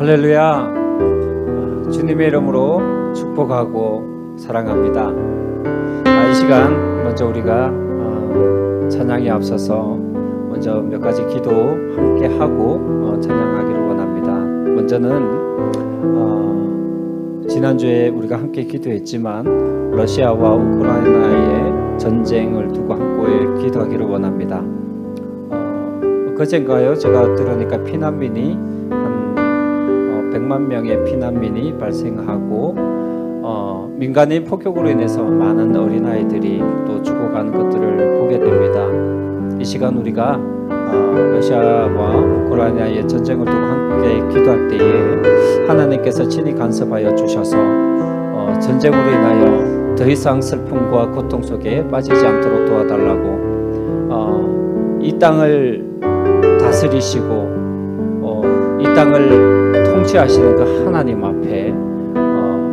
할렐루야. 주님의 이름으로 축복하고 사랑합니다. 이 시간 먼저 우리가 찬양에 앞서서 먼저 몇 가지 기도 함께 하고 찬양하기를 원합니다. 먼저는 지난주에 우리가 함께 기도했지만 러시아와 우크라이나의 전쟁을 두고 함께 기도하기를 원합니다. 그젠가요? 제가 들으니까 피난민이 한 100만 명의 피난민이 발생하고 민간인 폭격으로 인해서 많은 어린아이들이 또 죽어가는 것들을 보게 됩니다. 이 시간 우리가 러시아와 우크라이나의 전쟁을 두고 함께 기도할 때에 하나님께서 친히 간섭하여 주셔서 전쟁으로 인하여 더 이상 슬픔과 고통 속에 빠지지 않도록 도와달라고 이 땅을 다스리시고 이 땅을 통치하시는 그 하나님 앞에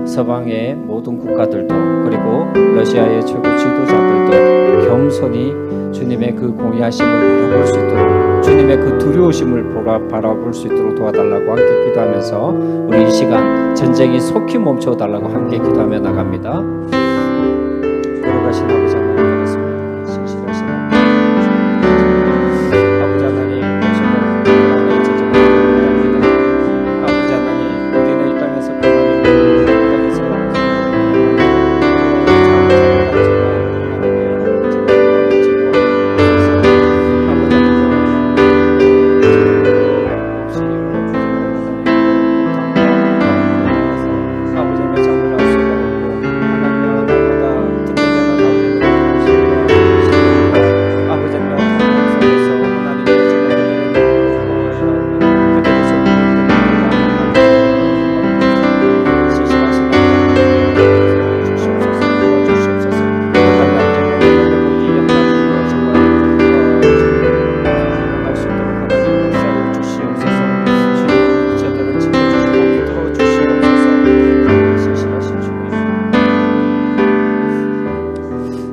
서방의 모든 국가들도 그리고 러시아의 최고 지도자들도 겸손히 주님의 그 공의하심을 바라볼 수 있도록 주님의 그 두려우심을 바라볼 수 있도록 도와달라고 함께 기도하면서 우리 이 시간 전쟁이 속히 멈춰달라고 함께 기도하며 나갑니다. 걸어가신 아버지 하나님 그렇습니다. 신실하신 아버지 하나님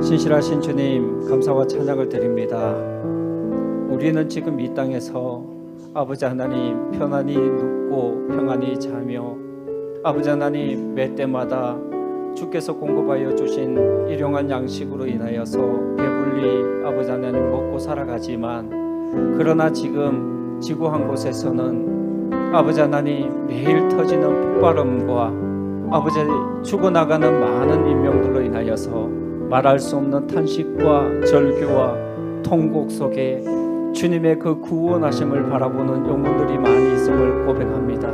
신실하신 주님 감사와 찬양을 드립니다. 우리는 지금 이 땅에서 아버지 하나님 편안히 눕고 평안히 자며 아버지 하나님 매 때마다 주께서 공급하여 주신 일용할 양식으로 인하여서 배불리 아버지 하나님 먹고 살아가지만 그러나 지금 지구 한 곳에서는 아버지 하나님 매일 터지는 폭발음과 아버지 죽어나가는 많은 인명들로 인하여서 말할 수 없는 탄식과 절규와 통곡 속에 주님의 그 구원하심을 바라보는 영혼들이 많이 있음을 고백합니다.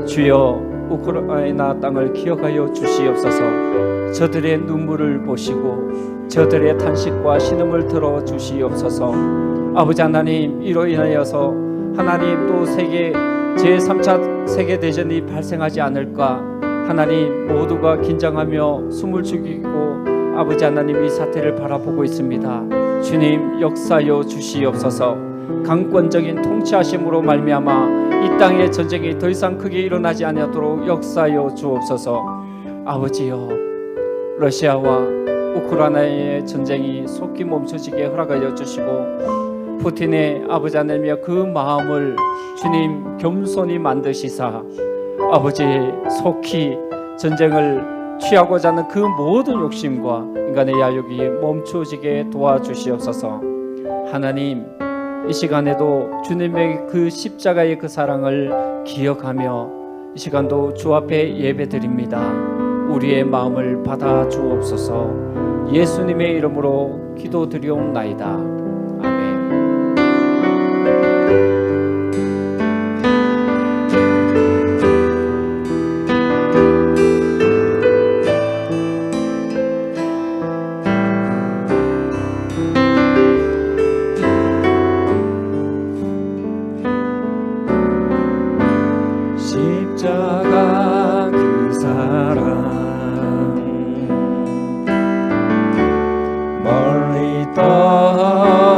주여 우크라이나 땅을 기억하여 주시옵소서. 저들의 눈물을 보시고 저들의 탄식과 신음을 들어 주시옵소서. 아버지 하나님 이로 인하여서 하나님 또 세계 제3차 세계대전이 발생하지 않을까 하나님 모두가 긴장하며 숨을 죽이고 아버지 하나님 이 사태를 바라보고 있습니다. 주님 역사여 주시옵소서. 강권적인 통치하심으로 말미암아 이 땅의 전쟁이 더 이상 크게 일어나지 않도록 역사여 주옵소서. 아버지여 러시아와 우크라이나의 전쟁이 속히 멈춰지게 허락하여 주시고 푸틴의 아버지 하나님의 그 마음을 주님 겸손히 만드시사 아버지 속히 전쟁을 취하고자 하는 그 모든 욕심과 인간의 야욕이 멈춰지게 도와주시옵소서. 하나님 이 시간에도 주님의 그 십자가의 그 사랑을 기억하며 이 시간도 주 앞에 예배드립니다. 우리의 마음을 받아 주옵소서. 예수님의 이름으로 기도드리옵나이다. 아멘. 십자가 그 사랑 멀리 떠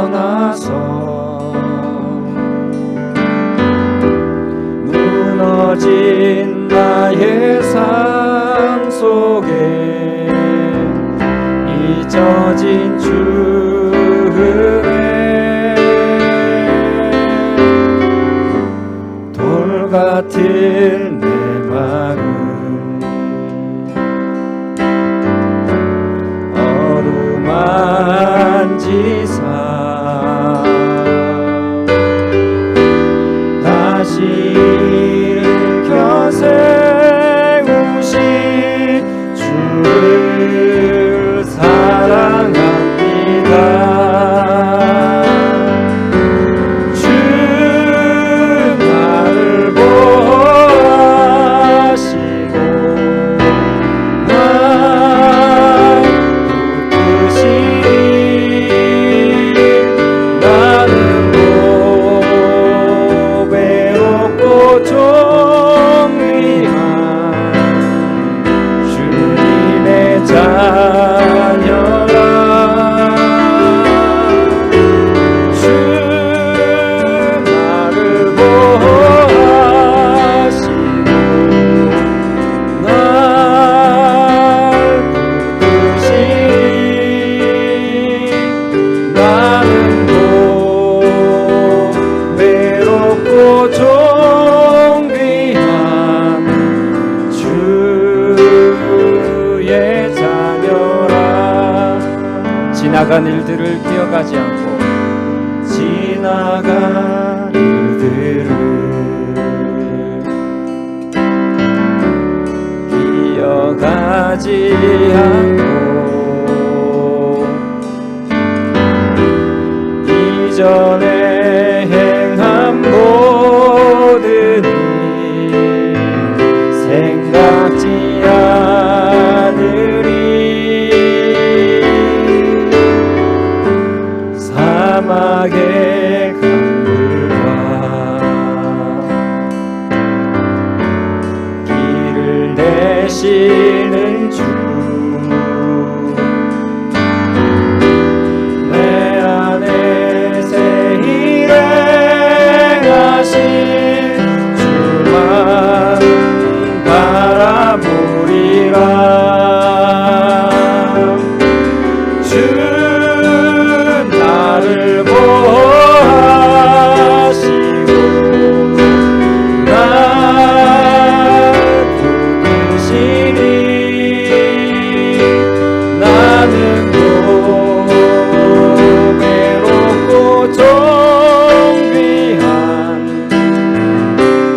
지나간 일들을 기억하지 않고 지나간 일들을 기억하지 않고 이전에 행한 모든 일 생각지 않으리. 사막의 강물과 길을 내시는 주 내 안에 새 일을 행하신 주만 바라보리라. 주 나를 보호하시고 날 붙드시니 나는 또 외롭고 존귀한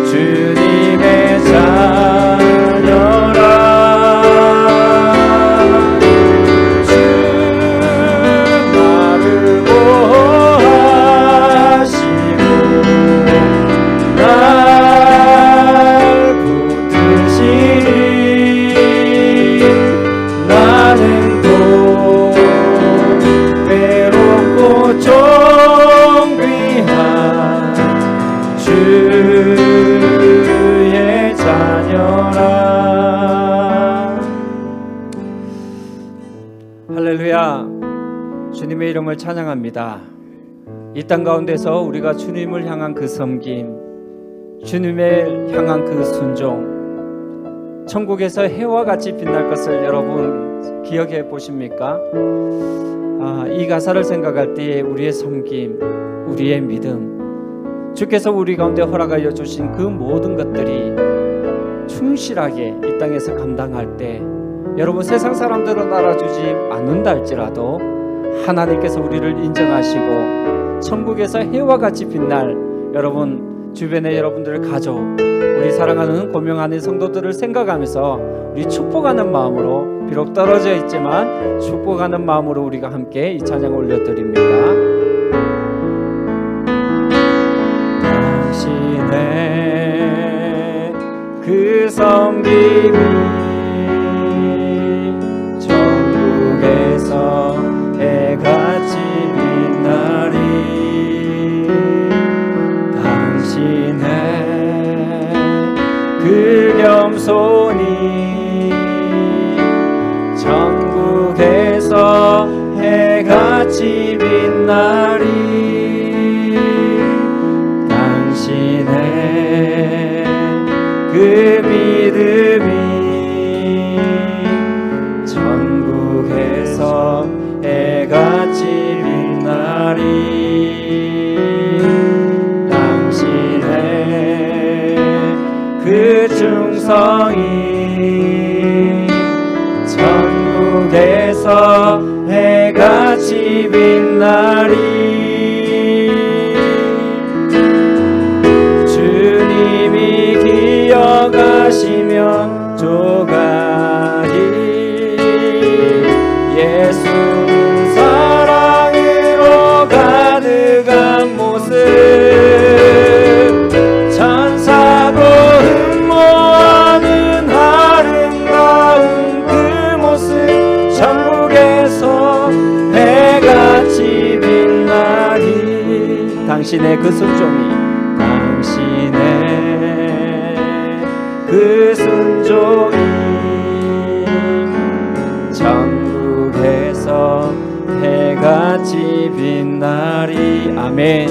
주님의 자녀라. 주 나를 보호하시고 날 붙드시니 나는 또 외롭고 존귀한 주의 자녀라. 할렐루야. 주님의 이름을 찬양합니다. 이 땅 가운데서 우리가 주님을 향한 그 섬김, 주님을 향한 그 순종, 천국에서 해와 같이 빛날 것을 여러분 기억해 보십니까? 이 가사를 생각할 때 우리의 섬김, 우리의 믿음, 주께서 우리 가운데 허락하여 주신 그 모든 것들이 충실하게 이 땅에서 감당할 때, 여러분 세상 사람들은 알아주지 않는다 할지라도 하나님께서 우리를 인정하시고 천국에서 해와 같이 빛날 여러분 주변의 여러분들의 가족, 우리 사랑하는 고명하는 성도들을 생각하면서 우리 축복하는 마음으로, 비록 떨어져 있지만 축복하는 마음으로 우리가 함께 이 찬양을 올려드립니다. 당신의 그 섬김이 천국에서 해같이 빛나리. 당신의 그 겸손이 천국에서 해같이 빛나리. 당신의 그 믿음이 천국에서 해같이 빛나리. 당신의 그 충성이 천국에서 해같이 빛나리. 주님이 기억하시면 조가리. 예수 사랑으로 가득한 모습, 천사도 흠모하는 아름다운 그 모습, 천국에서 해같이 빛나리. 당신의 그 순종이, 당신의 그 순종이 천국에서 해같이 빛나리. 아멘.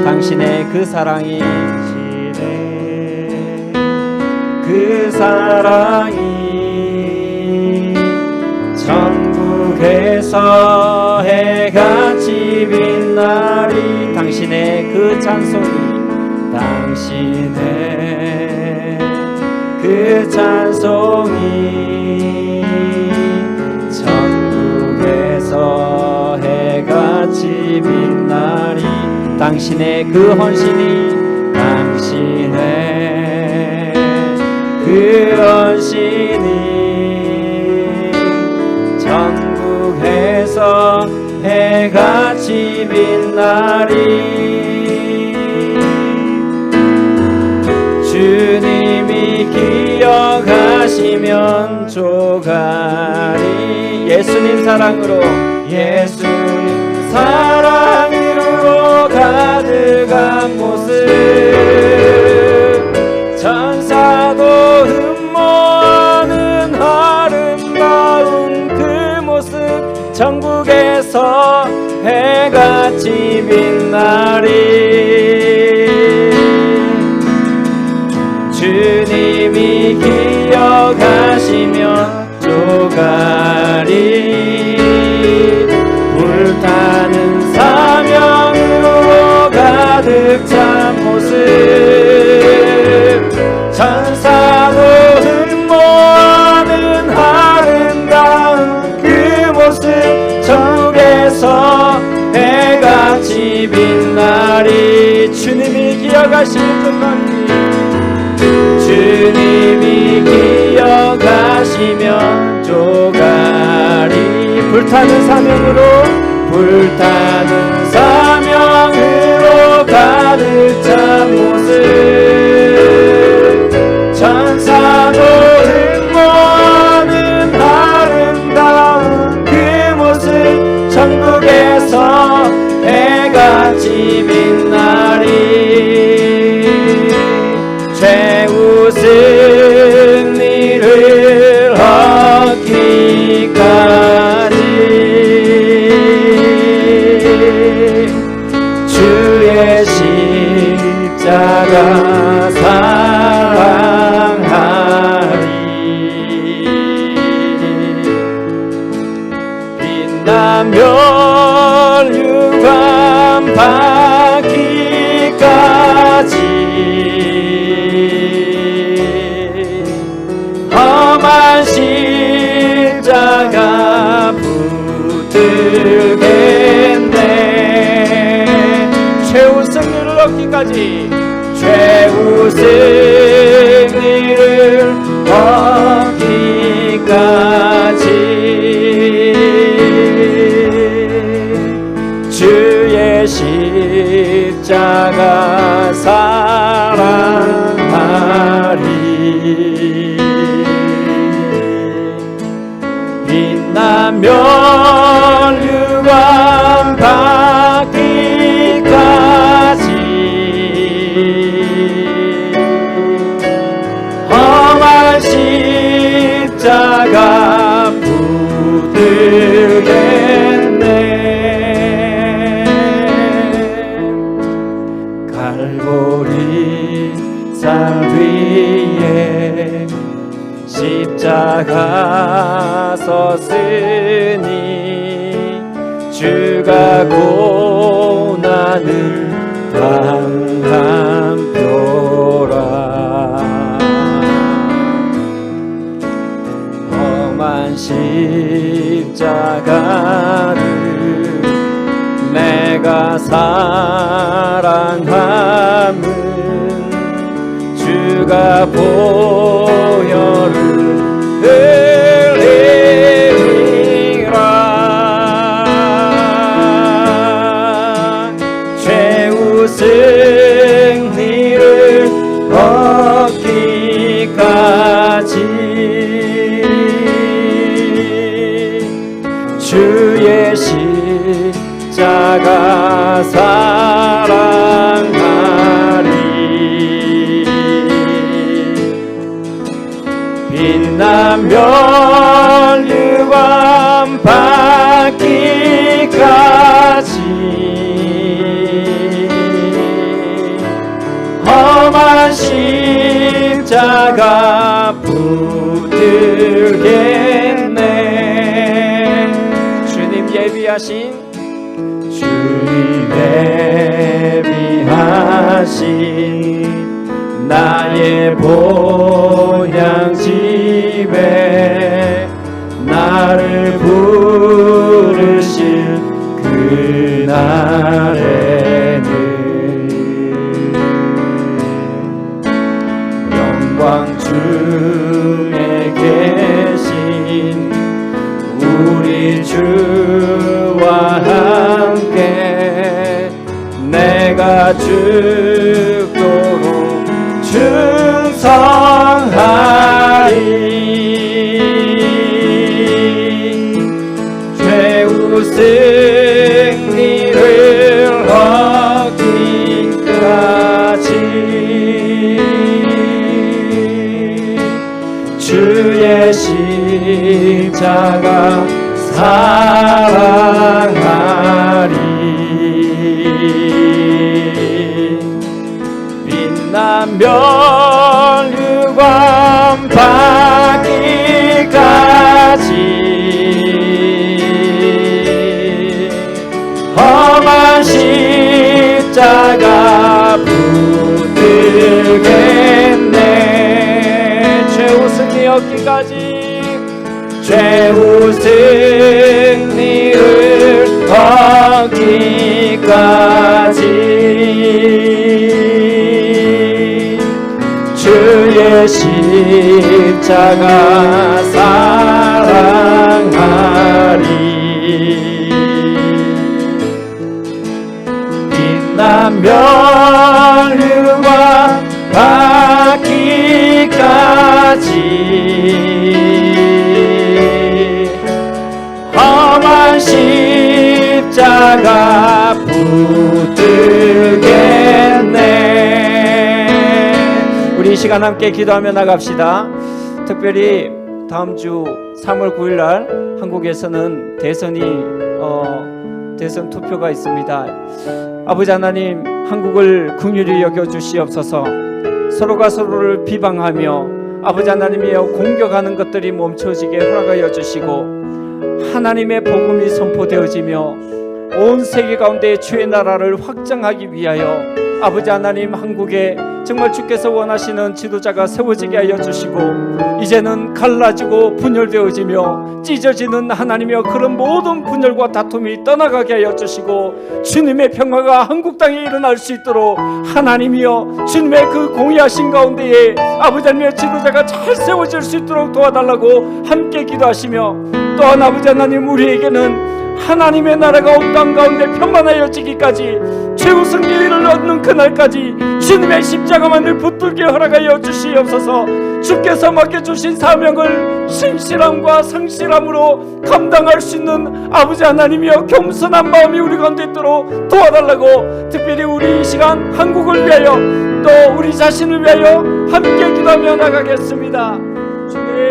당신의 그 사랑이, 당신의 그 사랑이 천국에서 해같이 빛나리. 당신의 그 찬송이, 당신의 그 찬송이 천국에서 해 빛나리. 당신의 그 헌신이, 당신의 그 헌신이 천국에서 해같이 빛나리. 주님이 기억하시면 조가리. 예수님 사랑으로, 예수님 사랑으로 가득한 모습, 천사도 흠모하는 아름다운 그 모습, 천국에서 해같이 빛나리. 주님이 기억하시면 조가리. 불타는 사명으로 가득 찬 모습, 천사도 흠모하는 아름다운 그 모습, 천국에서 해같이 빛나리. 주님이 기억하시는 조가리. 주님이 기억하시면 조가리. 불타는 사명으로, 불타는 사명으로 가득 찬 모습, 천사도 흠모하는 아름다운 그 모습, 천국에서 해같이 빛나리. 최후 승리를 얻기까지 주의 십자가 사랑하리. 빛나면 유감 받기까지 험한 십자가 붙들겠네. 최후 승리를 얻기까지, 최후 승리를 얻기까지 주의 십자가 사랑하리. 빛나면 유감 받기까지 험한 십자가 붙들겠네. 갈보리 산 위에 십자가 섰으니 주가 고난을 당한 표라. 험한 십자가를 내가 사랑함은 주가 보혈을 흘리라. 최후 승리를 얻기까지 주의 십자가 사랑하리. 빛나면 유감 받기까지 험한 십자가 붙들겠네. 주님 예비하신, 주님 예비하신 나의 본향집에 나를 부르실 그날 내가 죽도록 충성하리. 최후 승리를 얻기까지 주의 십자가 사랑하리. 빛난 면류관 받기까지 험한 십자가 붙들겠네. 최후 승리 얻기까지 최후 승리를 얻기까지 주의 십자가 사랑하리. 빛난 면류관 받기까지 험한 십자가 붙들겠네. 우리 이 시간 함께 기도하며 나갑시다. 특별히 다음 주 3월 9일 날 한국에서는 대선 투표가 있습니다. 아버지 하나님, 한국을 긍휼히 여겨 주시옵소서. 서로가 서로를 비방하며 아버지 하나님이여 공격하는 것들이 멈춰지게 허락하여 주시고 하나님의 복음이 선포되어지며 온 세계 가운데 주의 나라를 확장하기 위하여 아버지 하나님, 한국에 정말 주께서 원하시는 지도자가 세워지게 하여 주시고 이제는 갈라지고 분열되어지며 찢어지는 하나님이여 그런 모든 분열과 다툼이 떠나가게 하여 주시고 주님의 평화가 한국 땅에 일어날 수 있도록 하나님이여 주님의 그 공의하신 가운데에 아버지 하나님의 지도자가 잘 세워질 수 있도록 도와달라고 함께 기도하시며, 또한 아버지 하나님, 우리에게는 하나님의 나라가 온 땅 가운데 평안하여지기까지 최후 승리를 얻는 그날까지 주님의 십자가만을 붙들게 허락하여 주시옵소서. 주께서 맡겨주신 사명을 신실함과 성실함으로 감당할 수 있는 아버지 하나님이여 겸손한 마음이 우리 가운데 있도록 도와달라고, 특별히 우리 이 시간 한국을 위하여 또 우리 자신을 위하여 함께 기도하며 나가겠습니다. 주님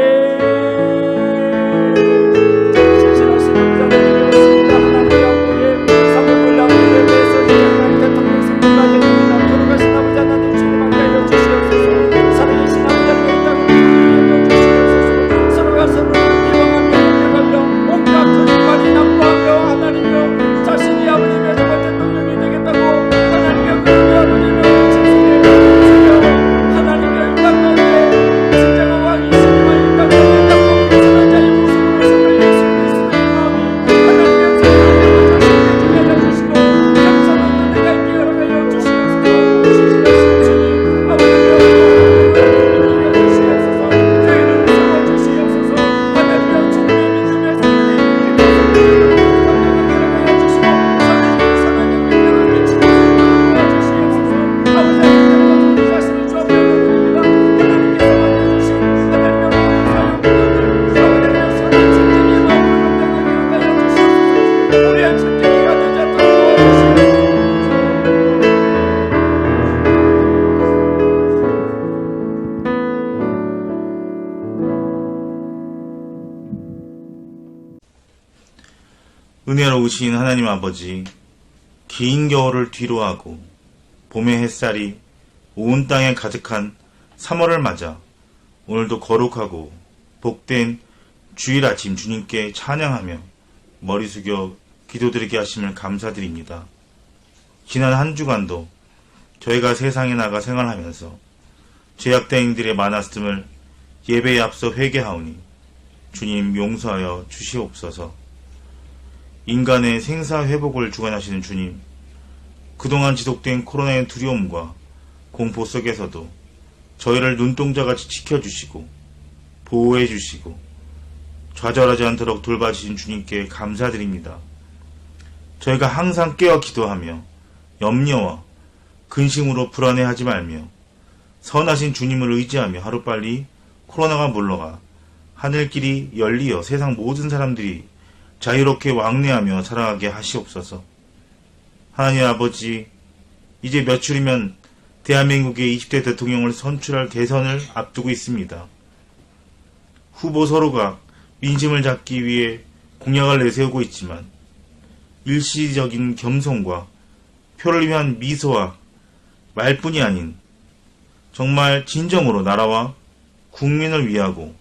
은혜로우신 하나님 아버지, 긴 겨울을 뒤로하고 봄의 햇살이 온 땅에 가득한 3월을 맞아 오늘도 거룩하고 복된 주일 아침 주님께 찬양하며 머리 숙여 기도드리게 하심을 감사드립니다. 지난 한 주간도 저희가 세상에 나가 생활하면서 죄악대행들의 많았음을 예배에 앞서 회개하오니 주님 용서하여 주시옵소서. 인간의 생사회복을 주관하시는 주님, 그동안 지속된 코로나의 두려움과 공포 속에서도 저희를 눈동자같이 지켜주시고 보호해주시고 좌절하지 않도록 돌봐주신 주님께 감사드립니다. 저희가 항상 깨어 기도하며 염려와 근심으로 불안해하지 말며 선하신 주님을 의지하며 하루빨리 코로나가 물러가 하늘길이 열리어 세상 모든 사람들이 자유롭게 왕래하며 살아가게 하시옵소서. 하나님 아버지, 이제 며칠이면 대한민국의 20대 대통령을 선출할 대선을 앞두고 있습니다. 후보 서로가 민심을 잡기 위해 공약을 내세우고 있지만 일시적인 겸손과 표를 위한 미소와 말뿐이 아닌 정말 진정으로 나라와 국민을 위하고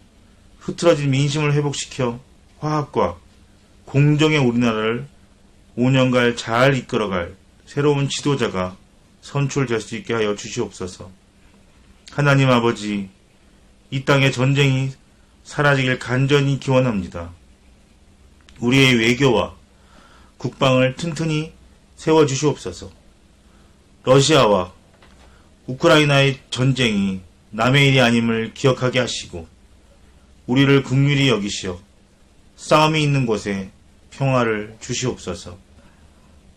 흐트러진 민심을 회복시켜 화합과 공정의 우리나라를 5년간 잘 이끌어갈 새로운 지도자가 선출될 수 있게 하여 주시옵소서. 하나님 아버지, 이 땅의 전쟁이 사라지길 간절히 기원합니다. 우리의 외교와 국방을 튼튼히 세워주시옵소서. 러시아와 우크라이나의 전쟁이 남의 일이 아님을 기억하게 하시고 우리를 긍휼히 여기시어 싸움이 있는 곳에 평화를 주시옵소서.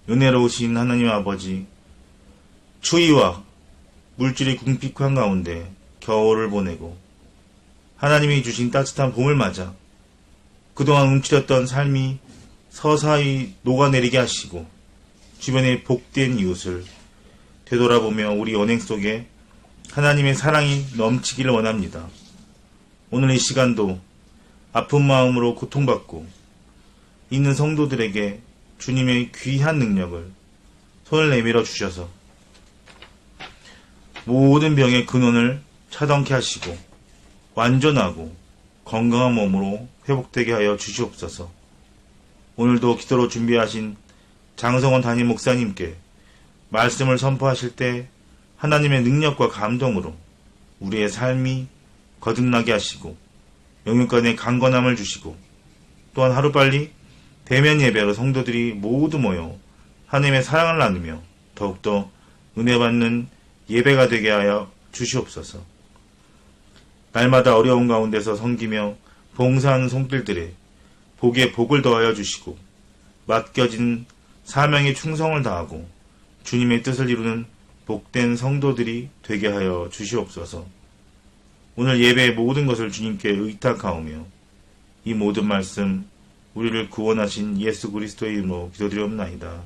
은혜로우신 하나님 아버지, 추위와 물질이 궁핍한 가운데 겨울을 보내고 하나님이 주신 따뜻한 봄을 맞아 그동안 움츠렸던 삶이 서서히 녹아내리게 하시고 주변의 복된 이웃을 되돌아보며 우리 언행 속에 하나님의 사랑이 넘치기를 원합니다. 오늘 이 시간도 아픈 마음으로 고통받고 있는 성도들에게 주님의 귀한 능력을 손을 내밀어 주셔서 모든 병의 근원을 차단케 하시고 완전하고 건강한 몸으로 회복되게 하여 주시옵소서. 오늘도 기도로 준비하신 장성원 담임 목사님께 말씀을 선포하실 때 하나님의 능력과 감동으로 우리의 삶이 거듭나게 하시고 영육간의 강건함을 주시고 또한 하루빨리 대면 예배로 성도들이 모두 모여 하나님의 사랑을 나누며 더욱더 은혜 받는 예배가 되게 하여 주시옵소서. 날마다 어려운 가운데서 섬기며 봉사하는 손길들에 복에 복을 더하여 주시고 맡겨진 사명에 충성을 다하고 주님의 뜻을 이루는 복된 성도들이 되게 하여 주시옵소서. 오늘 예배의 모든 것을 주님께 의탁하오며 이 모든 말씀 우리를 구원하신 예수 그리스도의 이름으로 기도드리옵나이다.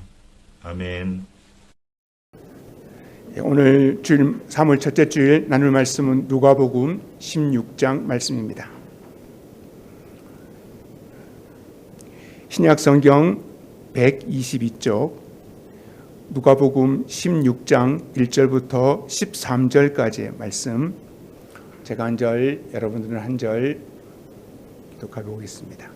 아멘. 오늘 주일 3월 첫째 주일 나눌 말씀은 누가복음 16장 말씀입니다. 신약 성경 122쪽 누가복음 16장 1절부터 13절까지의 말씀, 제가 한 절, 여러분들은 한 절 기독하게 보겠습니다.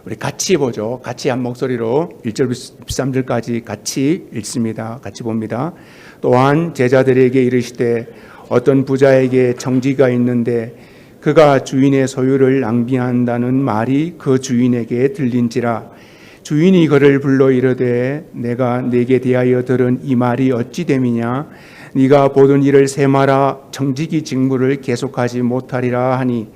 우리 같이 보죠. 같이 한 목소리로 1절부터 13절까지 같이 읽습니다. 같이 봅니다. 또한 제자들에게 이르시되 어떤 부자에게 정지가 있는데 그가 주인의 소유를 낭비한다는 말이 그 주인에게 들린지라. 주인이 그를 불러 이르되 내가 네게 대하여 들은 이 말이 어찌 됨이냐. 네가 보던 일을 세마라. 정직이 직무를 계속하지 못하리라 하니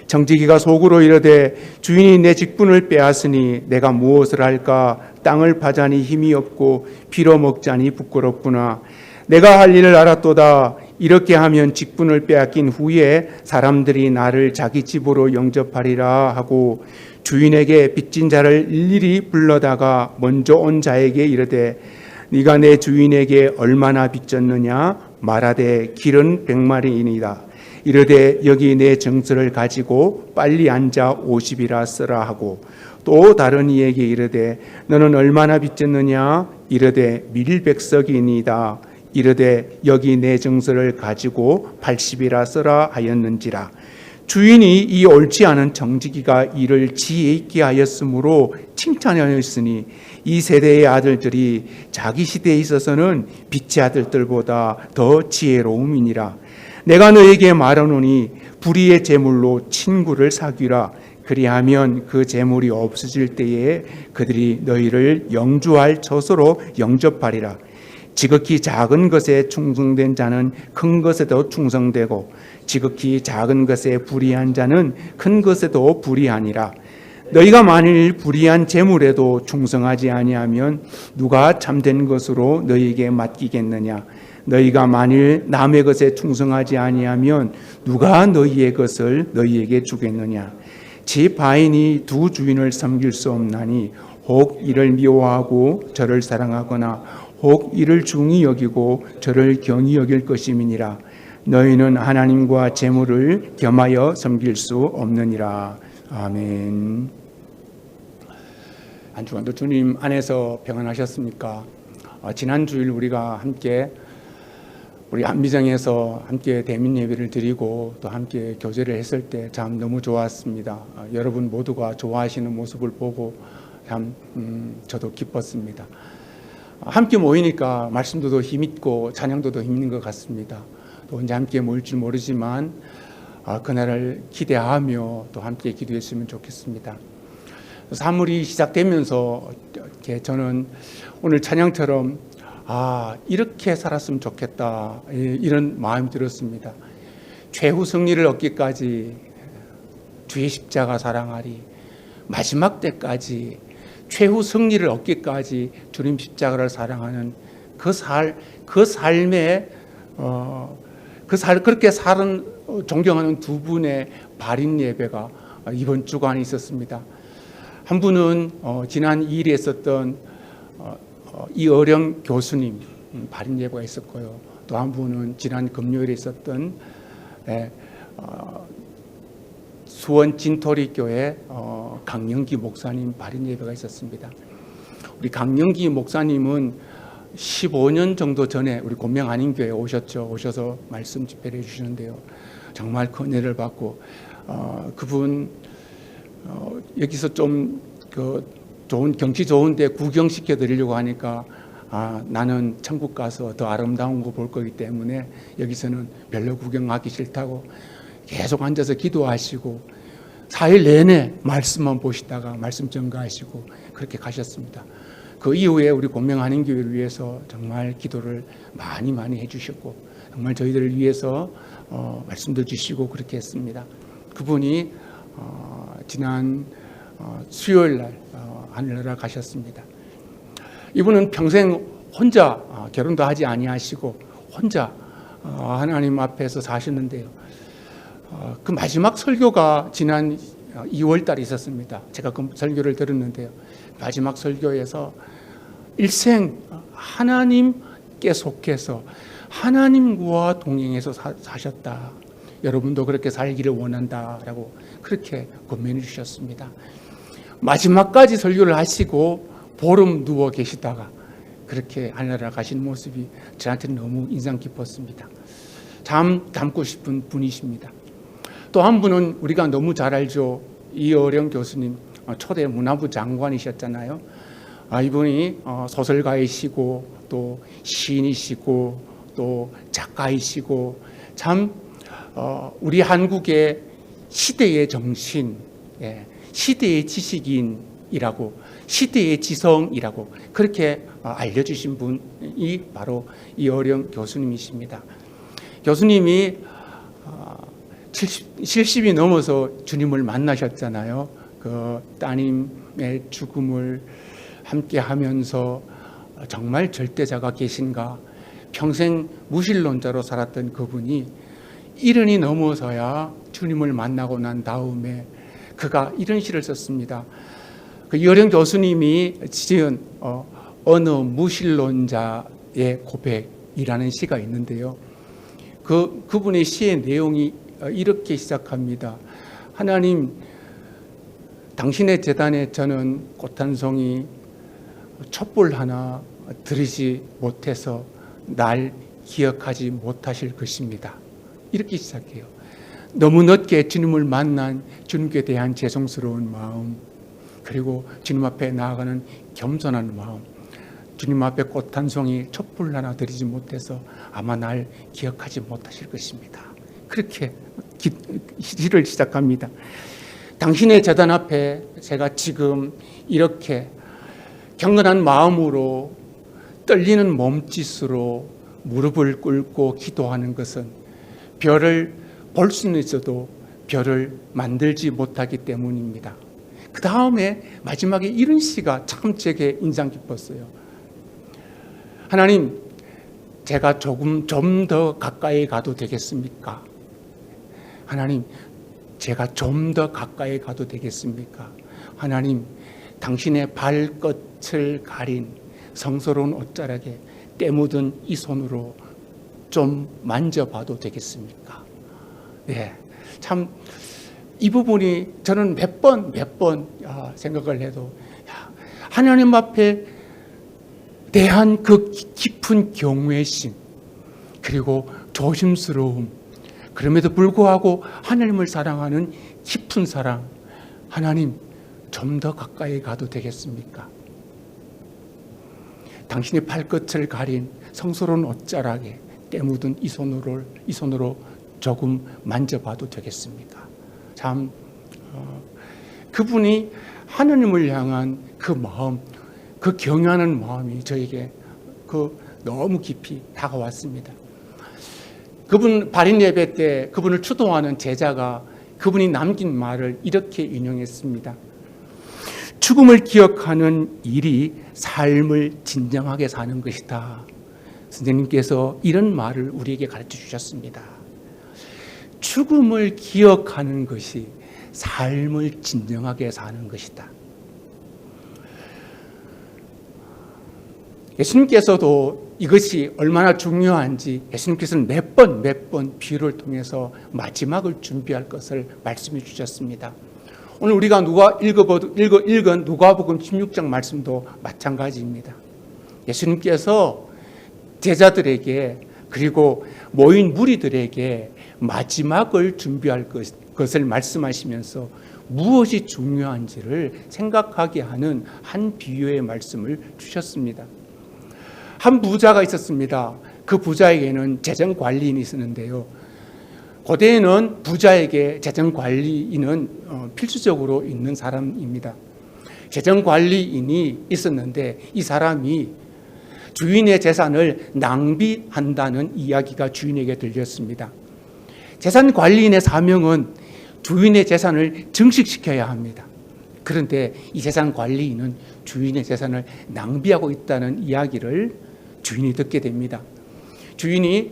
정직이가 속으로 이르되 주인이 내 직분을 빼앗으니 내가 무엇을 할까. 땅을 파자니 힘이 없고 빌어먹자니 부끄럽구나. 내가 할 일을 알았도다. 이렇게 하면 직분을 빼앗긴 후에 사람들이 나를 자기 집으로 영접하리라 하고 주인에게 빚진 자를 일일이 불러다가 먼저 온 자에게 이르되 네가 내 주인에게 얼마나 빚졌느냐. 말하되 길은 100마리이니이다. 이르되 여기 내 정서를 가지고 빨리 앉아 50이라 쓰라 하고 또 다른 이에게 이르되 너는 얼마나 빚졌느냐. 이르되 밀백석이니이다. 이르되 여기 내 정서를 가지고 80이라 쓰라 하였는지라. 주인이 이 옳지 않은 정직이가 이를 지혜 있게 하였으므로 칭찬하였으니 이 세대의 아들들이 자기 시대에 있어서는 빛의 아들들보다 더 지혜로움이니라. 내가 너에게 말하노니 불의의 재물로 친구를 사귀라. 그리하면 그 재물이 없어질 때에 그들이 너희를 영주할 처소로 영접하리라. 지극히 작은 것에 충성된 자는 큰 것에도 충성되고 지극히 작은 것에 불의한 자는 큰 것에도 불의하니라. 너희가 만일 불의한 재물에도 충성하지 아니하면 누가 참된 것으로 너희에게 맡기겠느냐? 너희가 만일 남의 것에 충성하지 아니하면 누가 너희의 것을 너희에게 주겠느냐? 집 하인이 두 주인을 섬길 수 없나니 혹 이를 미워하고 저를 사랑하거나 혹 이를 중히 여기고 저를 경히 여길 것임이니라. 너희는 하나님과 재물을 겸하여 섬길 수 없느니라. 아멘. 한 주간도 주님 안에서 평안하셨습니까? 지난 주일 우리가 함께 우리 안미정에서 함께 대민 예배를 드리고 또 함께 교제를 했을 때 참 너무 좋았습니다. 여러분 모두가 좋아하시는 모습을 보고 참 저도 기뻤습니다. 함께 모이니까 말씀도 더 힘있고 찬양도 더 힘있는 것 같습니다. 또 언제 함께 모일 줄 모르지만 그날을 기대하며 또 함께 기도했으면 좋겠습니다. 사물이 시작되면서 저는 오늘 찬양처럼 이렇게 살았으면 좋겠다 이런 마음이 들었습니다. 최후 승리를 얻기까지 주의 십자가 사랑하리, 마지막 때까지 최후 승리를 얻기까지 주님 십자가를 사랑하는 그렇게 사는 존경하는 두 분의 발인 예배가 이번 주간에 있었습니다. 한 분은 지난 2일에 있었던 이어령 교수님 발인 예배가 있었고요. 또 한 분은 지난 금요일에 있었던 수원 진토리교회 강영기 목사님 발인 예배가 있었습니다. 우리 강영기 목사님은 15년 정도 전에 우리 곤명 한인교회에 오셔서 말씀 집회를 해주시는데요. 정말 큰 은혜를 받고 그분 여기서 좀 좋은 경치 좋은데 구경시켜 드리려고 하니까 나는 천국 가서 더 아름다운 거 볼 거기 때문에 여기서는 별로 구경하기 싫다고 계속 앉아서 기도하시고 4일 내내 말씀만 보시다가 말씀 전가하시고 그렇게 가셨습니다. 그 이후에 우리 곤명 한인교회를 위해서 정말 기도를 많이 해주셨고 정말 저희들을 위해서 말씀도 주시고 그렇게 했습니다. 그분이 지난 수요일 날 하늘나라 가셨습니다. 이분은 평생 혼자 결혼도 하지 아니하시고 혼자 하나님 앞에서 사시는데요. 그 마지막 설교가 지난 2월 달에 있었습니다. 제가 그 설교를 들었는데요. 마지막 설교에서 일생 하나님께 속해서 하나님과 동행해서 사셨다. 여러분도 그렇게 살기를 원한다라고 그렇게 권면해 주셨습니다. 마지막까지 설교를 하시고 보름 누워 계시다가 그렇게 하늘나라 가신 모습이 저한테는 너무 인상 깊었습니다. 참 닮고 싶은 분이십니다. 또 한 분은 우리가 너무 잘 알죠. 이어령 교수님 초대 문화부 장관이셨잖아요. 이분이 소설가이시고 또 시인이시고 또 작가이시고 참 우리 한국의 시대의 정신, 시대의 지식인이라고 시대의 지성이라고 그렇게 알려주신 분이 바로 이어령 교수님이십니다. 교수님이 70이 넘어서 주님을 만나셨잖아요. 그 따님의 죽음을 함께 하면서 정말 절대자가 계신가, 평생 무신론자로 살았던 그분이 70이 넘어서야 주님을 만나고 난 다음에 그가 이런 시를 썼습니다. 그 이어령 교수님이 지은 어느 무신론자의 고백이라는 시가 있는데요. 그분의 시의 내용이 이렇게 시작합니다. 하나님, 당신의 제단에 저는 꽃 한 송이 촛불 하나 들이지 못해서 날 기억하지 못하실 것입니다. 이렇게 시작해요. 너무 늦게 주님을 만난 주님께 대한 죄송스러운 마음, 그리고 주님 앞에 나아가는 겸손한 마음, 주님 앞에 꽃 한 송이 촛불 하나 드리지 못해서 아마 날 기억하지 못하실 것입니다. 그렇게 시를 시작합니다. 당신의 제단 앞에 제가 지금 이렇게 경건한 마음으로 떨리는 몸짓으로 무릎을 꿇고 기도하는 것은 별을 볼 수는 있어도 별을 만들지 못하기 때문입니다. 그 다음에 마지막에 이런 시가 참 제게 인상 깊었어요. 하나님, 제가 좀 더 가까이 가도 되겠습니까? 하나님, 제가 좀 더 가까이 가도 되겠습니까? 하나님, 당신의 발끝을 가린 성스러운 옷자락에 때 묻은 이 손으로 좀 만져봐도 되겠습니까? 네, 참 이 부분이 저는 몇 번 생각을 해도 하나님 앞에 대한 그 깊은 경외심 그리고 조심스러움, 그럼에도 불구하고 하나님을 사랑하는 깊은 사랑, 하나님 좀 더 가까이 가도 되겠습니까? 당신의 발끝을 가린 성스러운 옷자락에 때 묻은 이 손으로 조금 만져봐도 되겠습니까? 참 그분이 하나님을 향한 그 마음, 그 경외하는 마음이 저에게 너무 깊이 다가왔습니다. 그분 발인 예배 때 그분을 추동하는 제자가 그분이 남긴 말을 이렇게 인용했습니다. 죽음을 기억하는 일이 삶을 진정하게 사는 것이다. 선생님께서 이런 말을 우리에게 가르쳐 주셨습니다. 죽음을 기억하는 것이 삶을 진정하게 사는 것이다. 예수님께서도 이것이 얼마나 중요한지 예수님께서는 몇 번 비유를 통해서 마지막을 준비할 것을 말씀해 주셨습니다. 오늘 우리가 읽은 누가복음 16장 말씀도 마찬가지입니다. 예수님께서 제자들에게 그리고 모인 무리들에게 마지막을 준비할 것을 말씀하시면서 무엇이 중요한지를 생각하게 하는 한 비유의 말씀을 주셨습니다. 한 부자가 있었습니다. 그 부자에게는 재정관리인이 있었는데요. 고대에는 부자에게 재정관리인은 필수적으로 있는 사람입니다. 재정관리인이 있었는데 이 사람이 주인의 재산을 낭비한다는 이야기가 주인에게 들렸습니다. 재산관리인의 사명은 주인의 재산을 증식시켜야 합니다. 그런데 이 재산관리인은 주인의 재산을 낭비하고 있다는 이야기를 주인이 듣게 됩니다. 주인이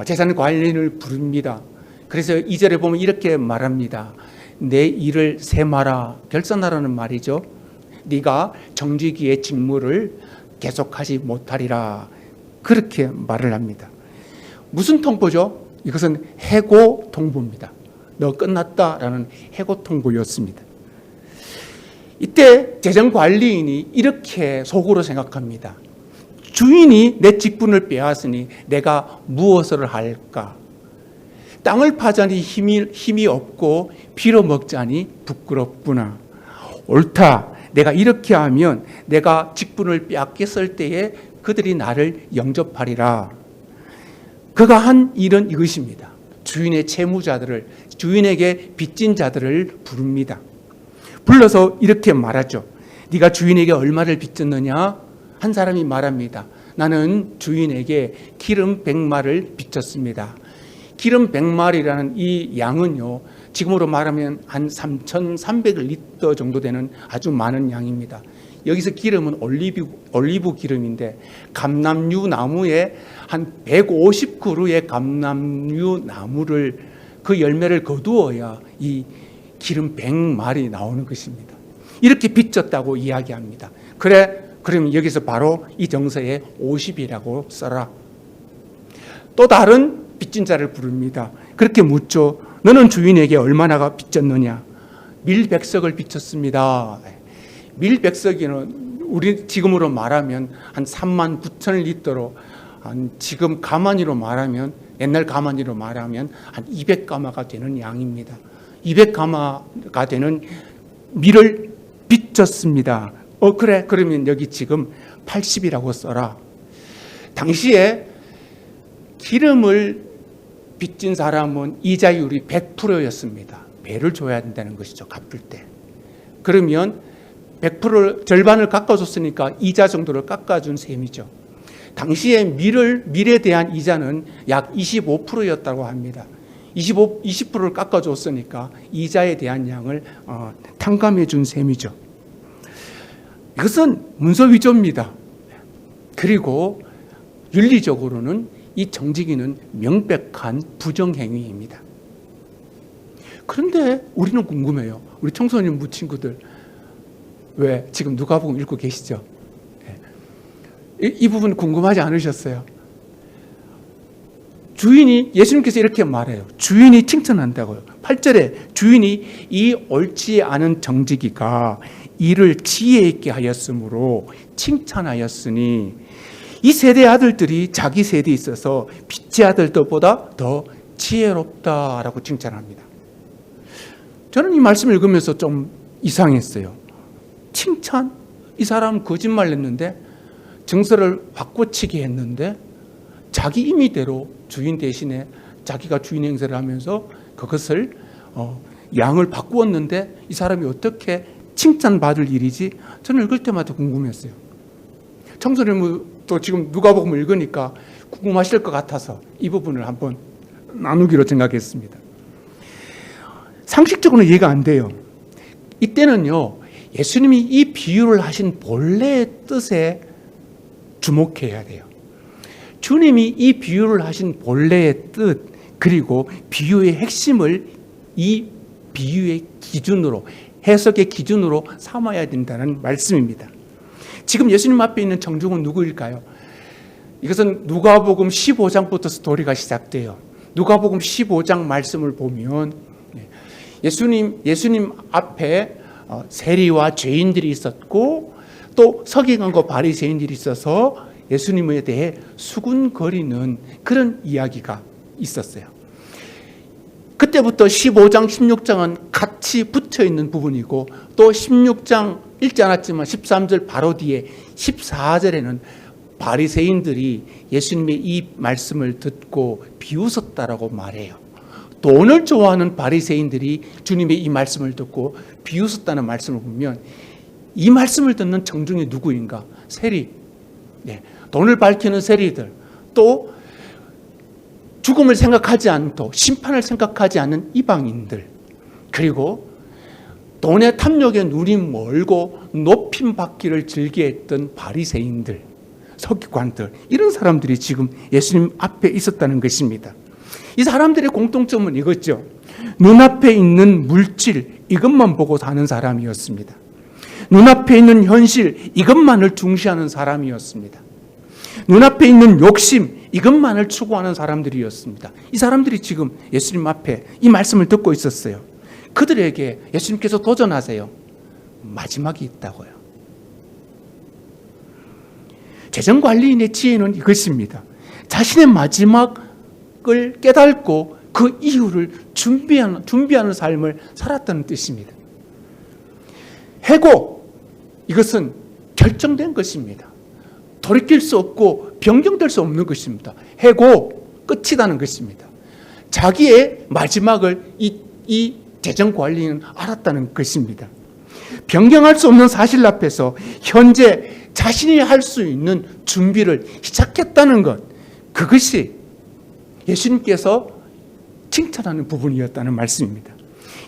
재산관리인을 부릅니다. 그래서 2절에 보면 이렇게 말합니다. 내 일을 세마라, 결산하라는 말이죠. 네가 정직기의 직무를 계속하지 못하리라, 그렇게 말을 합니다. 무슨 통보죠? 이것은 해고 통보입니다. 너 끝났다라는 해고 통보였습니다. 이때 재정관리인이 이렇게 속으로 생각합니다. 주인이 내 직분을 빼앗으니 내가 무엇을 할까? 땅을 파자니 힘이 없고 피로 먹자니 부끄럽구나. 옳다. 내가 이렇게 하면 내가 직분을 빼앗겼을 때에 그들이 나를 영접하리라. 그가 한 일은 이것입니다. 주인의 채무자들을, 주인에게 빚진 자들을 부릅니다. 불러서 이렇게 말하죠. 네가 주인에게 얼마를 빚졌느냐? 한 사람이 말합니다. 나는 주인에게 기름 100마를 빚졌습니다. 기름 100마리라는 이 양은요, 지금으로 말하면 한 3,300리터 정도 되는 아주 많은 양입니다. 여기서 기름은 올리브 기름인데 감람류 나무에 한 150그루의 감람류 나무를 그 열매를 거두어야 이 기름 100마리 나오는 것입니다. 이렇게 빚졌다고 이야기합니다. 그럼 여기서 바로 이 정서에 50이라고 써라. 또 다른 빚진 자를 부릅니다. 그렇게 묻죠. 너는 주인에게 얼마나 빚졌느냐? 밀백석을 빚졌습니다. 밀백석이는 우리 지금으로 말하면 한 39,000리터로 한 지금 가마니로 말하면 옛날 가마니로 말하면 한 200가마가 되는 양입니다. 200가마가 되는 밀을 빚졌습니다. 그래. 그러면 여기 지금 80이라고 써라. 당시에 기름을 빚진 사람은 이자율이 100%였습니다. 배를 줘야 된다는 것이죠. 갚을 때. 그러면 100% 절반을 깎아줬으니까 이자 정도를 깎아준 셈이죠. 당시에 밀에 대한 이자는 약 25%였다고 합니다. 20%를 깎아줬으니까 이자에 대한 양을 탕감해 준 셈이죠. 이것은 문서 위조입니다. 그리고 윤리적으로는 이 정직이는 명백한 부정행위입니다. 그런데 우리는 궁금해요. 우리 청소년 친구들 왜 지금 누가복음 읽고 계시죠? 이 부분 궁금하지 않으셨어요? 주인이 예수님께서 이렇게 말해요. 주인이 칭찬한다고요. 8절에 주인이 이 옳지 않은 정직이가 이를 지혜 있게 하였으므로 칭찬하였으니 이 세대 아들들이 자기 세대에 있어서 빛의 아들들보다 더 지혜롭다라고 칭찬합니다. 저는 이 말씀을 읽으면서 좀 이상했어요. 칭찬? 이 사람은 거짓말 했는데 증서를 바꿔치기 했는데 자기 임의대로 주인 대신에 자기가 주인 행세를 하면서 그것을 양을 바꾸었는데 이 사람이 어떻게 칭찬받을 일이지? 저는 읽을 때마다 궁금했어요. 청소년도 지금 누가복음 읽으니까 궁금하실 것 같아서 이 부분을 한번 나누기로 생각했습니다. 상식적으로는 이해가 안 돼요. 이때는요, 예수님이 이 비유를 하신 본래의 뜻에 주목해야 돼요. 주님이 이 비유를 하신 본래의 뜻, 그리고 비유의 핵심을 이 비유의 기준으로, 해석의 기준으로 삼아야 된다는 말씀입니다. 지금 예수님 앞에 있는 청중은 누구일까요? 이것은 누가복음 15장부터 스토리가 시작돼요. 누가복음 15장 말씀을 보면 예수님 앞에 세리와 죄인들이 있었고 또 서기관과 바리새인들이 있어서 예수님에 대해 수군거리는 그런 이야기가 있었어요. 그때부터 15장, 16장은 같이 붙어 있는 부분이고 또 16장 읽지 않았지만 13절 바로 뒤에 14절에는 바리새인들이 예수님의 이 말씀을 듣고 비웃었다라고 말해요. 돈을 좋아하는 바리새인들이 주님의 이 말씀을 듣고 비웃었다는 말씀을 보면 이 말씀을 듣는 청중이 누구인가? 세리, 돈을 밝히는 세리들, 또 죽음을 생각하지 않고 심판을 생각하지 않는 이방인들, 그리고 돈의 탐욕에 눈이 멀고 높임 받기를 즐겨했던 바리새인들, 서기관들, 이런 사람들이 지금 예수님 앞에 있었다는 것입니다. 이 사람들의 공통점은 이거죠. 눈앞에 있는 물질, 이것만 보고 사는 사람이었습니다. 눈앞에 있는 현실, 이것만을 중시하는 사람이었습니다. 눈앞에 있는 욕심, 이것만을 추구하는 사람들이었습니다. 이 사람들이 지금 예수님 앞에 이 말씀을 듣고 있었어요. 그들에게 예수님께서 도전하세요. 마지막이 있다고요. 재정관리인의 지혜는 이것입니다. 자신의 마지막을 깨닫고 그 이후를 준비하는 삶을 살았다는 뜻입니다. 해고, 이것은 결정된 것입니다. 돌이킬 수 없고 변경될 수 없는 것입니다. 해고, 끝이라는 것입니다. 자기의 마지막을 이 재정관리는 알았다는 것입니다. 변경할 수 없는 사실 앞에서 현재 자신이 할 수 있는 준비를 시작했다는 것, 그것이 예수님께서 칭찬하는 부분이었다는 말씀입니다.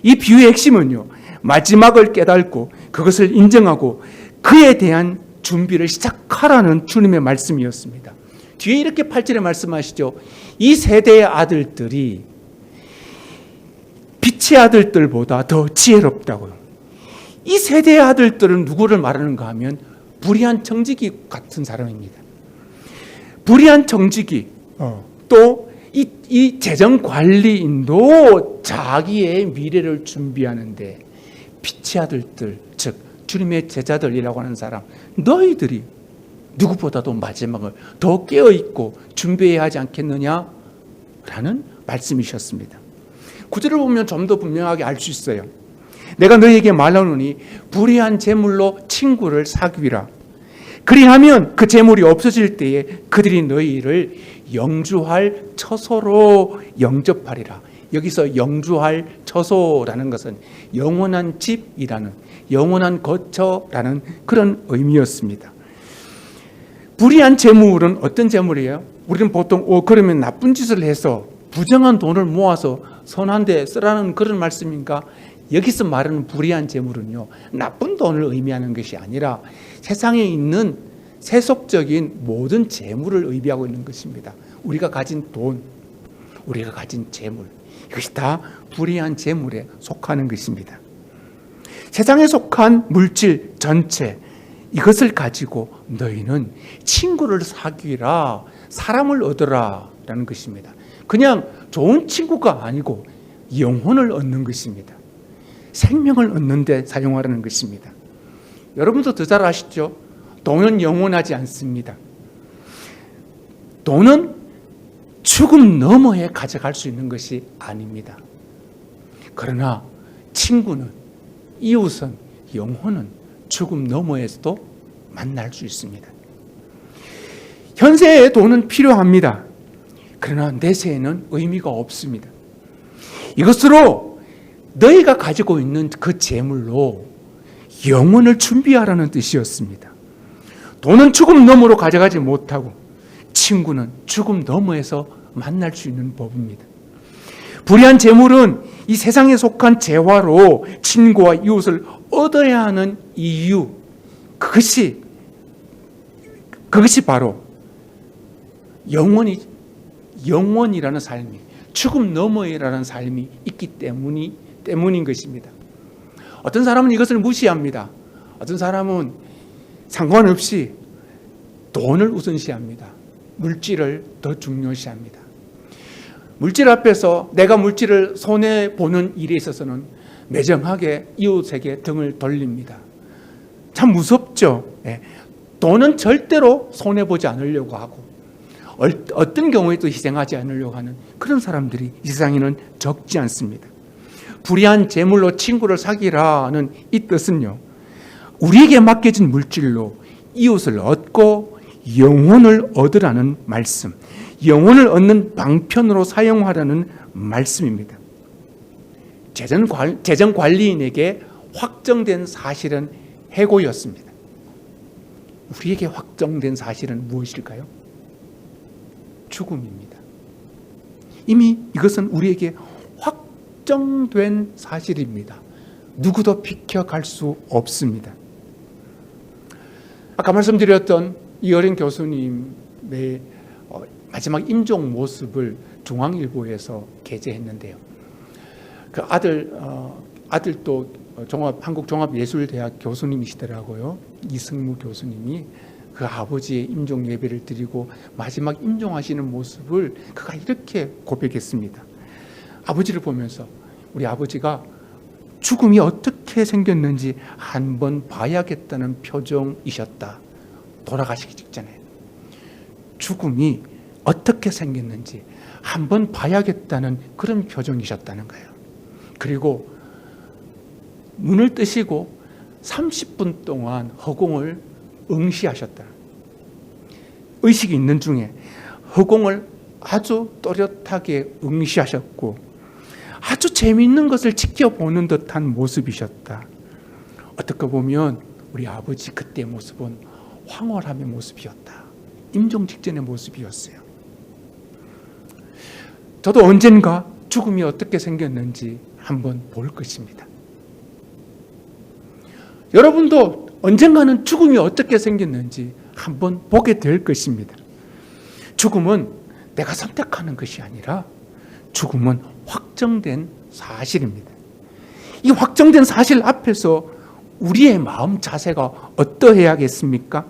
이 비유의 핵심은요, 마지막을 깨닫고 그것을 인정하고 그에 대한 준비를 시작하라는 주님의 말씀이었습니다. 뒤에 이렇게 8절에 말씀하시죠. 이 세대의 아들들이 빛의 아들들보다 더 지혜롭다고요. 이 세대의 아들들은 누구를 말하는가 하면 불의한 정직이 같은 사람입니다. 불의한 정직이, 또 이 재정관리인도 자기의 미래를 준비하는데 빛의 아들들, 즉 주님의 제자들이라고 하는 사람, 너희들이 누구보다도 마지막을 더 깨어있고 준비해야 하지 않겠느냐라는 말씀이셨습니다. 구절을 보면 좀 더 분명하게 알 수 있어요. 내가 너희에게 말하노니 불의한 재물로 친구를 사귀라. 그리하면 그 재물이 없어질 때에 그들이 너희를 영주할 처소로 영접하리라. 여기서 영주할 처소라는 것은 영원한 집이라는, 영원한 거처라는 그런 의미였습니다. 불의한 재물은 어떤 재물이에요? 우리는 보통 그러면 나쁜 짓을 해서 부정한 돈을 모아서 선한데 쓰라는 그런 말씀인가? 여기서 말하는 불의한 재물은요, 나쁜 돈을 의미하는 것이 아니라 세상에 있는 세속적인 모든 재물을 의미하고 있는 것입니다. 우리가 가진 돈, 우리가 가진 재물, 이것이 다 불의한 재물에 속하는 것입니다. 세상에 속한 물질 전체, 이것을 가지고 너희는 친구를 사귀라, 사람을 얻으라 라는 것입니다. 그냥 좋은 친구가 아니고 영혼을 얻는 것입니다. 생명을 얻는 데 사용하라는 것입니다. 여러분도 더 잘 아시죠? 돈은 영원하지 않습니다. 돈은 죽음 너머에 가져갈 수 있는 것이 아닙니다. 그러나 친구는, 이웃은, 영혼은 죽음 너머에서도 만날 수 있습니다. 현세의 돈은 필요합니다. 그러나 내세에는 의미가 없습니다. 이것으로 너희가 가지고 있는 그 재물로 영혼을 준비하라는 뜻이었습니다. 돈은 죽음 너머로 가져가지 못하고 친구는 죽음 너머에서 만날 수 있는 법입니다. 불의한 재물은 이 세상에 속한 재화로 친구와 이웃을 얻어야 하는 이유, 그것이 바로 영원이라는 삶이, 죽음 너머이라는 삶이 있기 때문인 것입니다. 어떤 사람은 이것을 무시합니다. 어떤 사람은 상관없이 돈을 우선시합니다. 물질을 더 중요시합니다. 물질 앞에서 내가 물질을 손해보는 일에 있어서는 매정하게 이웃에게 등을 돌립니다. 참 무섭죠. 돈은 절대로 손해보지 않으려고 하고 어떤 경우에도 희생하지 않으려고 하는 그런 사람들이 이 세상에는 적지 않습니다. 불의한 재물로 친구를 사귀라는 이 뜻은요, 우리에게 맡겨진 물질로 이웃을 얻고 영혼을 얻으라는 말씀, 영혼을 얻는 방편으로 사용하라는 말씀입니다. 재정관리인에게 확정된 사실은 해고였습니다. 우리에게 확정된 사실은 무엇일까요? 죽음입니다. 이미 이것은 우리에게 확정된 사실입니다. 누구도 비켜갈 수 없습니다. 아까 말씀드렸던 이 어린 교수님의 마지막 임종 모습을 중앙일보에서 게재했는데요. 그 아들도 한국종합예술대학 교수님이시더라고요. 이승무 교수님이 그 아버지의 임종 예배를 드리고 마지막 임종하시는 모습을 그가 이렇게 고백했습니다. 아버지를 보면서 우리 아버지가 죽음이 어떻게 생겼는지 한번 봐야겠다는 표정이셨다. 돌아가시기 직전에 죽음이 어떻게 생겼는지 한번 봐야겠다는 그런 표정이셨다는 거예요. 그리고 눈을 뜨시고 30분 동안 허공을 응시하셨다. 의식이 있는 중에 허공을 아주 또렷하게 응시하셨고 아주 재미있는 것을 지켜보는 듯한 모습이셨다. 어떻게 보면 우리 아버지 그때의 모습은 황홀함의 모습이었다. 임종 직전의 모습이었어요. 저도 언젠가 죽음이 어떻게 생겼는지 한번 볼 것입니다. 여러분도 언젠가는 죽음이 어떻게 생겼는지 한번 보게 될 것입니다. 죽음은 내가 선택하는 것이 아니라 죽음은 확정된 사실입니다. 이 확정된 사실 앞에서 우리의 마음 자세가 어떠해야겠습니까?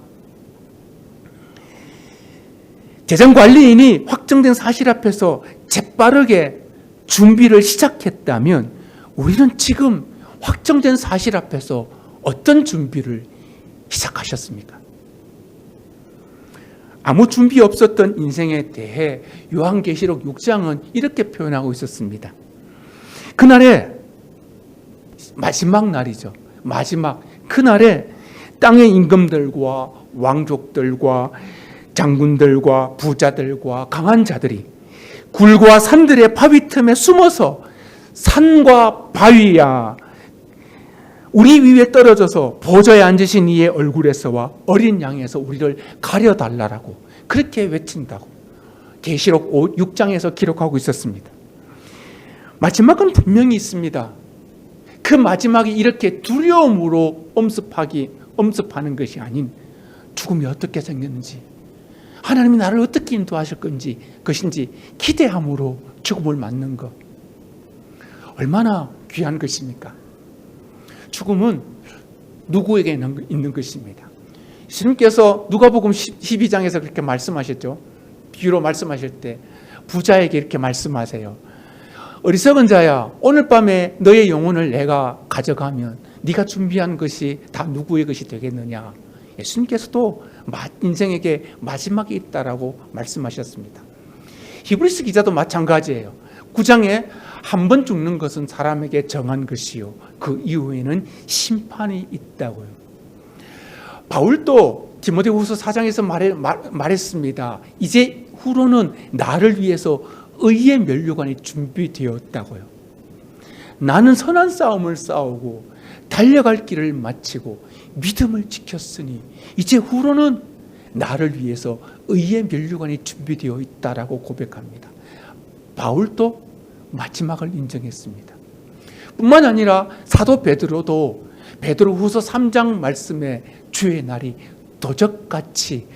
재정관리인이 확정된 사실 앞에서 재빠르게 준비를 시작했다면 우리는 지금 확정된 사실 앞에서 어떤 준비를 시작하셨습니까? 아무 준비 없었던 인생에 대해 요한계시록 6장은 이렇게 표현하고 있었습니다. 그날에 마지막 날이죠. 마지막 그날에 땅의 임금들과 왕족들과 장군들과 부자들과 강한 자들이 굴과 산들의 바위 틈에 숨어서 산과 바위야 우리 위에 떨어져서 보좌에 앉으신 이의 얼굴에서와 어린 양에서 우리를 가려달라고 그렇게 외친다고 계시록 6장에서 기록하고 있었습니다. 마지막은 분명히 있습니다. 그 마지막이 이렇게 두려움으로 엄습하는 것이 아닌 죽음이 어떻게 생겼는지, 하나님이 나를 어떻게 인도하실 것인지 기대함으로 죽음을 맞는 것, 얼마나 귀한 것입니까? 죽음은 누구에게 있는 것입니다. 예수님께서 누가복음 12장에서 그렇게 말씀하셨죠. 비유로 말씀하실 때 부자에게 이렇게 말씀하세요. 어리석은 자야, 오늘 밤에 너의 영혼을 내가 가져가면 네가 준비한 것이 다 누구의 것이 되겠느냐. 예수님께서도 인생에게 마지막이 있다라고 말씀하셨습니다. 히브리서 기자도 마찬가지예요. 9장에 한 번 죽는 것은 사람에게 정한 것이요 그 이후에는 심판이 있다고요. 바울도 디모데후서 4장에서 말했습니다. 이제 후로는 나를 위해서 의의 면류관이 준비되었다고요. 나는 선한 싸움을 싸우고 달려갈 길을 마치고 믿음을 지켰으니 이제 후로는 나를 위해서 의의 면류관이 준비되어 있다라고 고백합니다. 바울도 마지막을 인정했습니다. 뿐만 아니라 사도 베드로도 베드로후서 3장 말씀에 주의 날이 도둑같이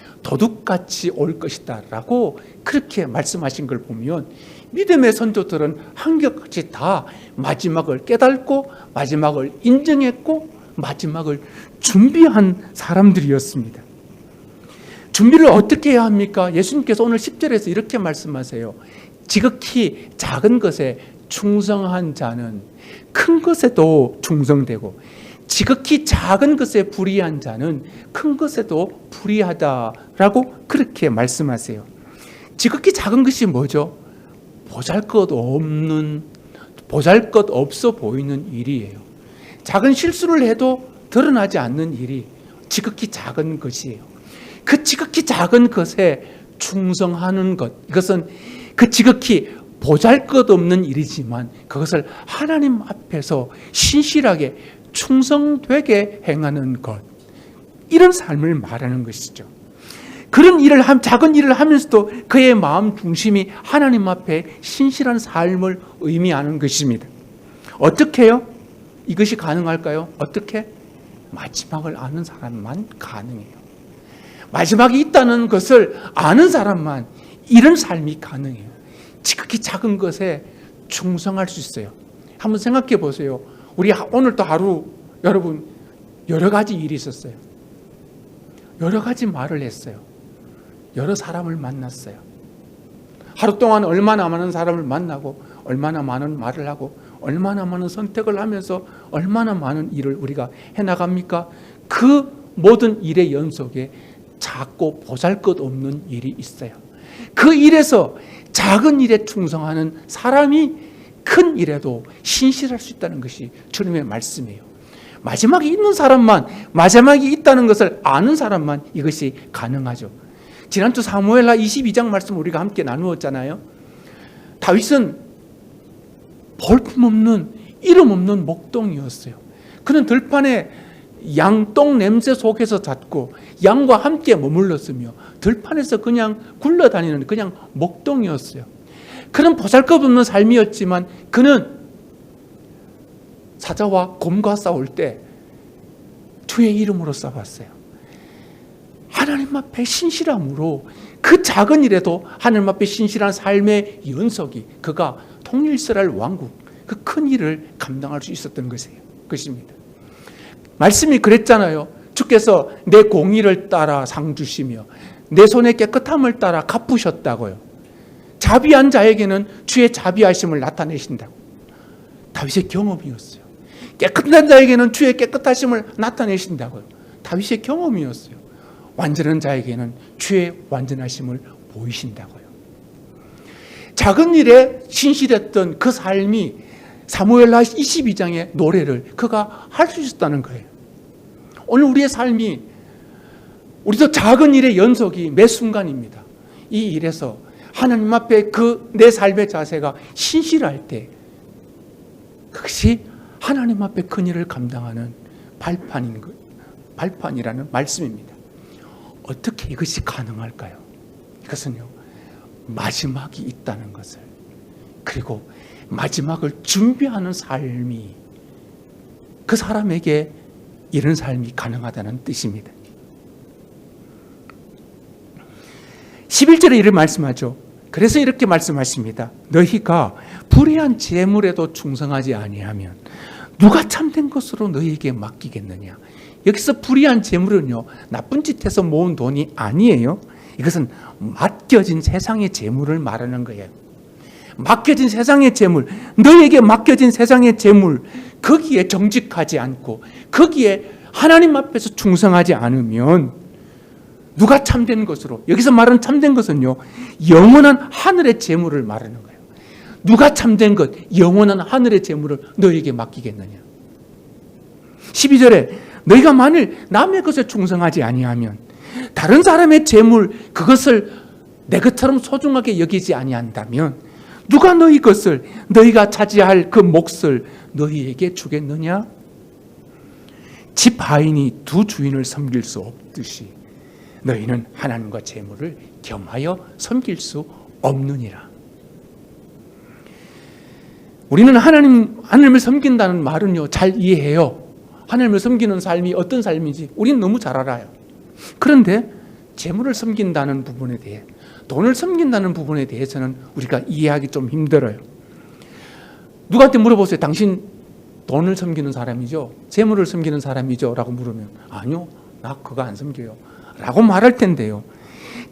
올 것이다 라고 그렇게 말씀하신 걸 보면 믿음의 선조들은 한결같이 다 마지막을 깨닫고 마지막을 인정했고 마지막을 준비한 사람들이었습니다. 준비를 어떻게 해야 합니까? 예수님께서 오늘 10절에서 이렇게 말씀하세요. 지극히 작은 것에 충성한 자는 큰 것에도 충성되고 지극히 작은 것에 불의한 자는 큰 것에도 불의하다라고 그렇게 말씀하세요. 지극히 작은 것이 뭐죠? 보잘것없어 보이는 일이에요. 작은 실수를 해도 드러나지 않는 일이 지극히 작은 것이에요. 그 지극히 작은 것에 충성하는 것, 이것은 그 지극히 보잘것없는 일이지만 그것을 하나님 앞에서 신실하게 충성되게 행하는 것, 이런 삶을 말하는 것이죠. 그런 작은 일을 하면서도 그의 마음 중심이 하나님 앞에 신실한 삶을 의미하는 것입니다. 어떻게 해요? 이것이 가능할까요? 어떻게? 마지막을 아는 사람만 가능해요. 마지막이 있다는 것을 아는 사람만 이런 삶이 가능해요. 지극히 작은 것에 충성할 수 있어요. 한번 생각해 보세요. 우리 오늘도 하루 여러분 여러 가지 일이 있었어요. 여러 가지 말을 했어요. 여러 사람을 만났어요. 하루 동안 얼마나 많은 사람을 만나고 얼마나 많은 말을 하고 얼마나 많은 선택을 하면서 얼마나 많은 일을 우리가 해나갑니까? 그 모든 일의 연속에 작고 보잘것없는 일이 있어요. 그 일에서 작은 일에 충성하는 사람이 큰 일에도 신실할 수 있다는 것이 주님의 말씀이에요. 마지막이 있는 사람만, 마지막이 있다는 것을 아는 사람만 이것이 가능하죠. 지난주 사무엘하 22장 말씀 우리가 함께 나누었잖아요. 다윗은 볼품없는 이름 없는 목동이었어요. 그는 들판에 양똥 냄새 속에서 잤고 양과 함께 머물렀으며 들판에서 그냥 굴러다니는 그냥 목동이었어요. 그는 보잘것없는 삶이었지만 그는 사자와 곰과 싸울 때 주의 이름으로 싸웠어요. 하나님 앞에 신실함으로 그 작은 일에도 하나님 앞에 신실한 삶의 연속이 그가 통일스랄 왕국 그 큰 일을 감당할 수 있었던 것입니다. 말씀이 그랬잖아요. 주께서 내 공의를 따라 상 주시며 내 손의 깨끗함을 따라 갚으셨다고요. 자비한 자에게는 주의 자비하심을 나타내신다고. 다윗의 경험이었어요. 깨끗한 자에게는 주의 깨끗하심을 나타내신다고요. 다윗의 경험이었어요. 완전한 자에게는 주의 완전하심을 보이신다고요. 작은 일에 신실했던 그 삶이 사무엘하 22장의 노래를 그가 할 수 있었다는 거예요. 오늘 우리의 삶이 우리도 작은 일의 연속이 매 순간입니다. 이 일에서 하나님 앞에 그 내 삶의 자세가 신실할 때 그것이 하나님 앞에 큰 일을 감당하는 발판이라는 말씀입니다. 어떻게 이것이 가능할까요? 이것은요, 마지막이 있다는 것을, 그리고 마지막을 준비하는 삶이 그 사람에게 이런 삶이 가능하다는 뜻입니다. 11절에 이를 말씀하죠. 그래서 이렇게 말씀하십니다. 너희가 불의한 재물에도 충성하지 아니하면 누가 참된 것으로 너희에게 맡기겠느냐. 여기서 불의한 재물은요, 나쁜 짓 해서 모은 돈이 아니에요. 이것은 맡겨진 세상의 재물을 말하는 거예요. 맡겨진 세상의 재물, 너에게 맡겨진 세상의 재물, 거기에 정직하지 않고 거기에 하나님 앞에서 충성하지 않으면 누가 참된 것으로, 여기서 말하는 참된 것은요, 영원한 하늘의 재물을 말하는 거예요. 누가 참된 것, 영원한 하늘의 재물을 너에게 맡기겠느냐. 12절에 너희가 만일 남의 것에 충성하지 아니하면 다른 사람의 재물, 그것을 내 것처럼 소중하게 여기지 아니한다면 누가 너희 것을, 너희가 차지할 그 몫을 너희에게 주겠느냐? 집 하인이 두 주인을 섬길 수 없듯이 너희는 하나님과 재물을 겸하여 섬길 수 없느니라. 우리는 하나님을 섬긴다는 말은요, 잘 이해해요. 하나님을 섬기는 삶이 어떤 삶인지 우리는 너무 잘 알아요. 그런데 재물을 섬긴다는 부분에 대해, 돈을 섬긴다는 부분에 대해서는 우리가 이해하기 좀 힘들어요. 누구한테 물어보세요. 당신 돈을 섬기는 사람이죠? 재물을 섬기는 사람이죠? 라고 물으면 아니요, 나 그거 안 섬겨요 라고 말할 텐데요,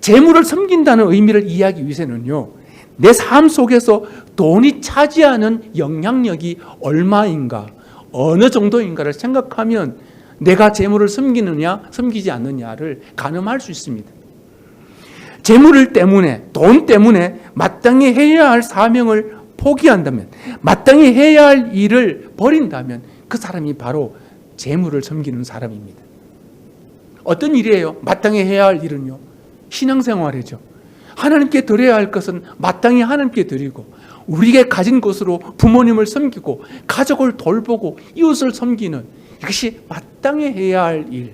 재물을 섬긴다는 의미를 이해하기 위해서는요, 내 삶 속에서 돈이 차지하는 영향력이 얼마인가, 어느 정도인가를 생각하면 내가 재물을 섬기느냐 섬기지 않느냐를 가늠할 수 있습니다. 재물 때문에, 돈 때문에 마땅히 해야 할 사명을 포기한다면, 마땅히 해야 할 일을 버린다면 그 사람이 바로 재물을 섬기는 사람입니다. 어떤 일이에요? 마땅히 해야 할 일은요, 신앙생활이죠. 하나님께 드려야 할 것은 마땅히 하나님께 드리고, 우리에게 가진 것으로 부모님을 섬기고 가족을 돌보고 이웃을 섬기는, 이것이 마땅히 해야 할 일,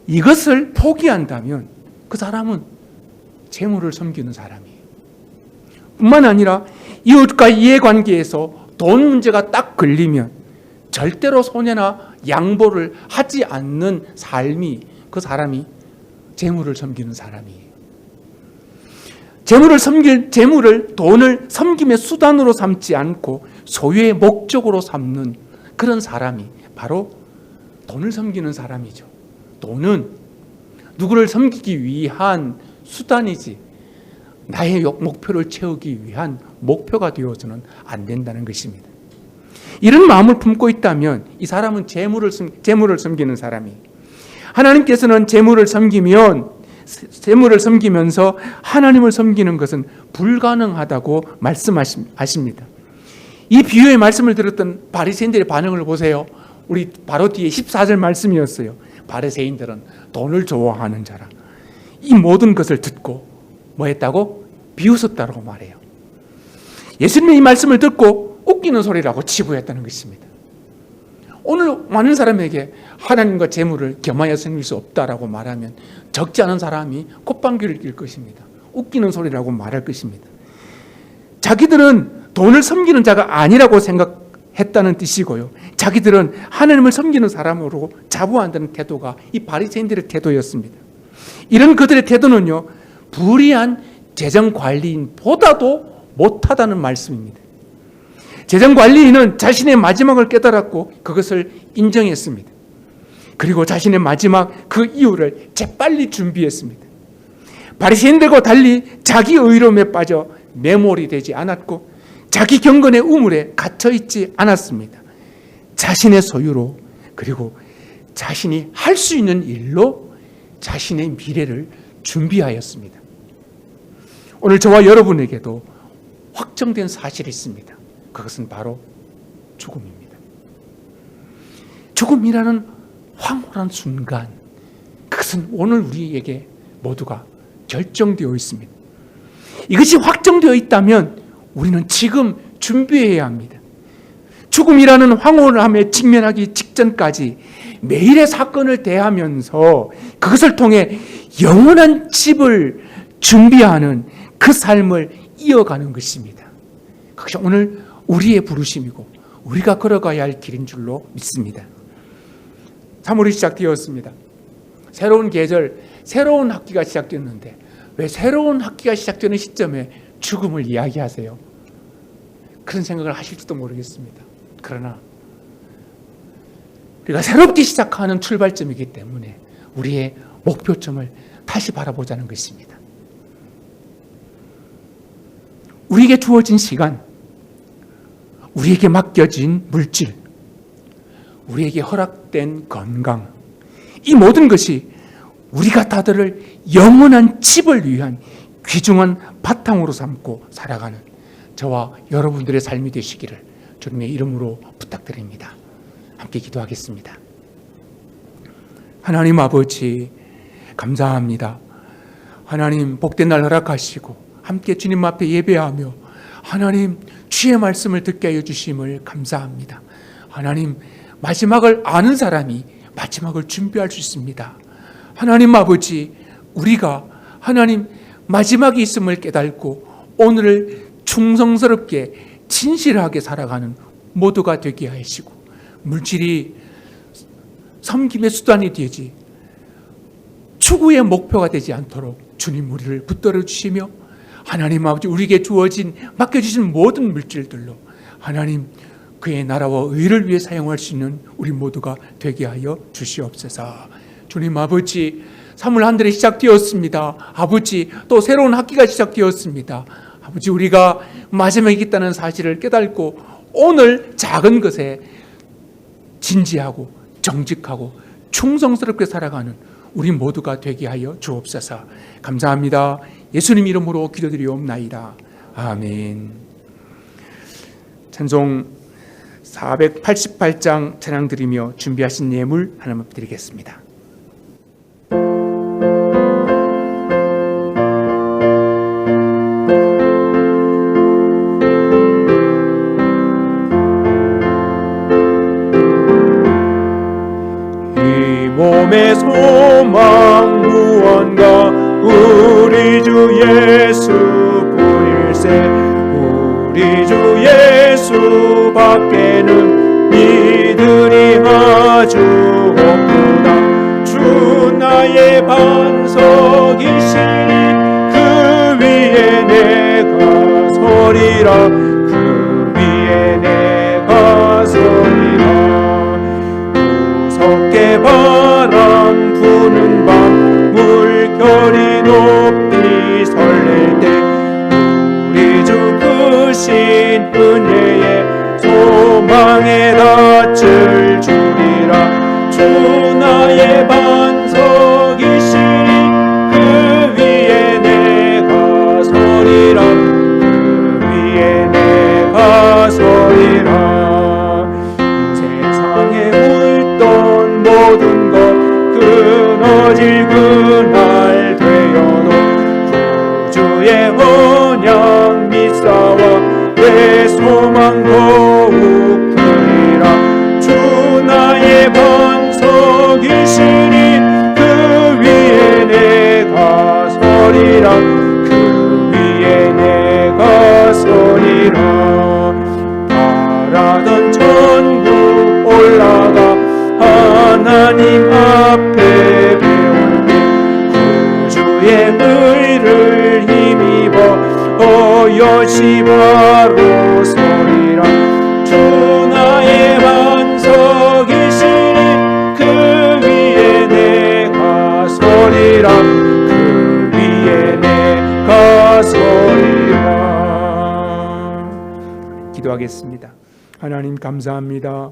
이것을 포기한다면 그 사람은 재물을 섬기는 사람이에요. 뿐만 아니라 이웃과 이해관계에서 돈 문제가 딱 걸리면 절대로 손해나 양보를 하지 않는 삶이, 그 사람이 재물을 섬기는 사람이에요. 재물을, 돈을 섬김의 수단으로 삼지 않고 소유의 목적으로 삼는 그런 사람이 바로 돈을 섬기는 사람이죠. 돈은 누구를 섬기기 위한 수단이지 나의 목표를 채우기 위한 목표가 되어서는 안 된다는 것입니다. 이런 마음을 품고 있다면 이 사람은 재물을 섬기는 사람이에요. 하나님께서는 재물을 섬기면서 하나님을 섬기는 것은 불가능하다고 말씀하십니다. 이 비유의 말씀을 들었던 바리새인들의 반응을 보세요. 우리 바로 뒤에 14절 말씀이었어요. 바리새인들은 돈을 좋아하는 자라. 이 모든 것을 듣고 뭐 했다고? 비웃었다고 말해요. 예수님의 이 말씀을 듣고 웃기는 소리라고 치부했다는 것입니다. 오늘 많은 사람에게 하나님과 재물을 겸하여 섬길 수 없다라고 말하면 적지 않은 사람이 콧방귀를 낄 것입니다. 웃기는 소리라고 말할 것입니다. 자기들은 돈을 섬기는 자가 아니라고 생각했다는 뜻이고요, 자기들은 하나님을 섬기는 사람으로 자부한다는 태도가 이 바리새인들의 태도였습니다. 이런 그들의 태도는요, 불의한 재정관리인보다도 못하다는 말씀입니다. 재정관리인은 자신의 마지막을 깨달았고 그것을 인정했습니다. 그리고 자신의 마지막 그 이유를 재빨리 준비했습니다. 바리새인들과 달리 자기 의로움에 빠져 매몰이 되지 않았고 자기 경건의 우물에 갇혀 있지 않았습니다. 자신의 소유로, 그리고 자신이 할 수 있는 일로 자신의 미래를 준비하였습니다. 오늘 저와 여러분에게도 확정된 사실이 있습니다. 그것은 바로 죽음입니다. 죽음이라는 황홀한 순간, 그것은 오늘 우리에게 모두가 결정되어 있습니다. 이것이 확정되어 있다면 우리는 지금 준비해야 합니다. 죽음이라는 황홀함에 직면하기 직전까지 매일의 사건을 대하면서 그것을 통해 영원한 집을 준비하는 그 삶을 이어가는 것입니다. 그것이 오늘 우리의 부르심이고 우리가 걸어가야 할 길인 줄로 믿습니다. 3월이 시작되었습니다. 새로운 계절, 새로운 학기가 시작됐는데 왜 새로운 학기가 시작되는 시점에 죽음을 이야기하세요? 그런 생각을 하실지도 모르겠습니다. 그러나 우리가 새롭게 시작하는 출발점이기 때문에 우리의 목표점을 다시 바라보자는 것입니다. 우리에게 주어진 시간, 우리에게 맡겨진 물질, 우리에게 허락된 건강, 이 모든 것이 우리가 다들을 영원한 집을 위한 귀중한 바탕으로 삼고 살아가는 저와 여러분들의 삶이 되시기를 주님의 이름으로 부탁드립니다. 함께 기도하겠습니다. 하나님 아버지, 감사합니다. 하나님 복된 날 허락하시고 함께 주님 앞에 예배하며 하나님 주의 말씀을 듣게 하여 주심을 감사합니다. 하나님, 마지막을 아는 사람이 마지막을 준비할 수 있습니다. 하나님 아버지, 우리가 하나님 마지막이 있음을 깨닫고 오늘을 충성스럽게 진실하게 살아가는 모두가 되게 하시고 물질이 섬김의 수단이 되지 추구의 목표가 되지 않도록 주님 우리를 붙들어 주시며 하나님 아버지, 우리에게 주어진 맡겨주신 모든 물질들로 하나님 그의 나라와 의를 위해 사용할 수 있는 우리 모두가 되게 하여 주시옵소서. 주님 아버지, 3월 한 달이 시작되었습니다. 아버지, 또 새로운 학기가 시작되었습니다. 아버지, 우리가 마지막이 있다는 사실을 깨닫고 오늘 작은 것에 진지하고 정직하고 충성스럽게 살아가는 우리 모두가 되게 하여 주옵소서. 감사합니다. 예수님 이름으로 기도드리옵나이다. 아멘. 찬송 488장 찬양 드리며 준비하신 예물 하나만 드리겠습니다. 이 몸의 소망 무언가 우리 주 예수뿐일세. 우리 주 예수 밖에는 이들이 아주 없구나. 주 나의 반석이시니 그 위에 내가 서리라. 그 위에 내가 서리라. 무섭게 바람 부는 밤 물결이 높이 설렐 때 우리 주 크신 은혜에 소망에 닿을 줄이라. 주 나의 반석이시니 그 위에 내가 서리라. 그 위에 내가 서리라. 세상에 묻던 모든 것 끊어질 그날 되어도 구주의 언약 믿사와 내 소망 더욱 크리라. 주 나의 반석이시니 그 위에 내가 서리라. 그 위에 내가 서리라. 바라던 천국 올라가 하나님 앞에 배울 때 구주의 의를 힘입어 여시 바로 서리라. 주 나의 반석이시니 그 위에 내가 서리라. 그 위에 내가 서리라. 기도하겠습니다. 하나님 감사합니다.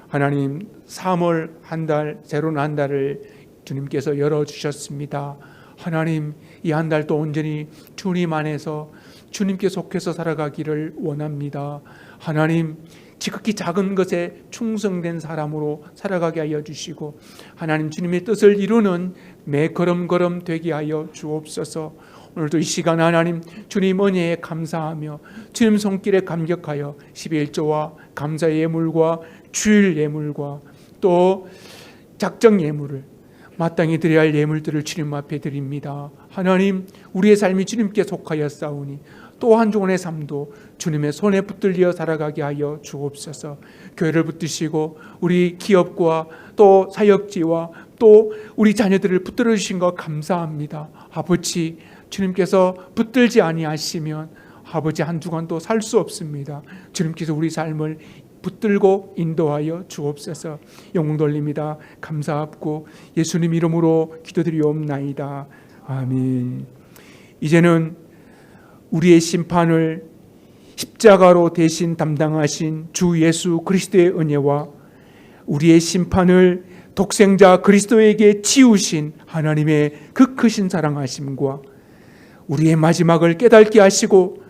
하나님 3월 한 달, 새로운 한 달을 주님께서 열어주셨습니다. 하나님 이 한 달도 온전히 주님 안에서 주님께 속해서 살아가기를 원합니다. 하나님 지극히 작은 것에 충성된 사람으로 살아가게 하여 주시고 하나님 주님의 뜻을 이루는 매 걸음걸음 되게 하여 주옵소서. 오늘도 이 시간 하나님 주님 은혜에 감사하며 주님 손길에 감격하여 11조와 감사 예물과 주일 예물과 또 작정 예물을 마땅히 드려야 할 예물들을 주님 앞에 드립니다. 하나님 우리의 삶이 주님께 속하여 싸우니 또 한 주간의 삶도 주님의 손에 붙들려 살아가게 하여 주옵소서. 교회를 붙드시고 우리 기업과 또 사역지와 또 우리 자녀들을 붙들어 주신 것 감사합니다. 아버지, 주님께서 붙들지 아니하시면 아버지 한 주간도 살 수 없습니다. 주님께서 우리 삶을 붙들고 인도하여 주옵소서. 영광 돌립니다. 감사합고 예수님 이름으로 기도드리옵나이다. 아멘. 이제는 우리의 심판을 십자가로 대신 담당하신 주 예수 그리스도의 은혜와 우리의 심판을 독생자 그리스도에게 치우신 하나님의 그 크신 사랑하심과 우리의 마지막을 깨닫게 하시고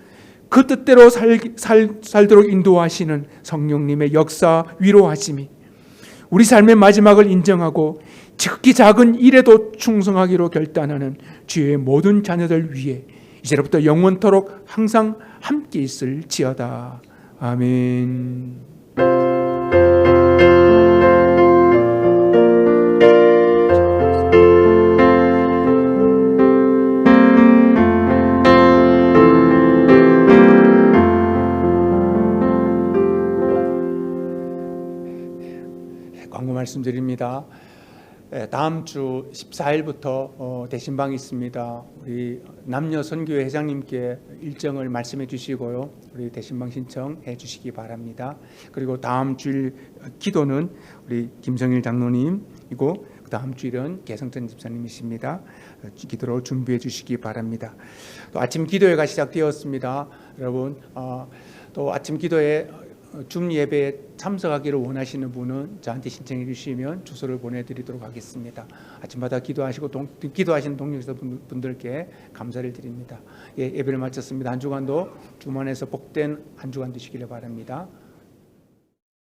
그 뜻대로 살도록 인도하시는 성령님의 역사 위로하심이 우리 삶의 마지막을 인정하고 지극히 작은 일에도 충성하기로 결단하는 주의 모든 자녀들 위해 이제부터 영원토록 항상 함께 있을지어다. 아멘. 광고 말씀드립니다. 다음 주 14일부터 대신방이 있습니다. 우리 남녀 선교회 회장님께 일정을 말씀해 주시고요. 우리 대신방 신청해 주시기 바랍니다. 그리고 다음 주일 기도는 우리 김성일 장로님이고 그 다음 주일은 개성전 집사님이십니다. 기도로 준비해 주시기 바랍니다. 또 아침 기도회가 시작되었습니다. 여러분 또 아침 기도회 줌 예배에 참석하기를 원하시는 분은 저한테 신청해 주시면 주소를 보내드리도록 하겠습니다. 아침마다 기도하시고 기도하시는 동료분들께 감사를 드립니다. 예배를 마쳤습니다. 한 주간도 주만에서 복된 한 주간 되시기를 바랍니다.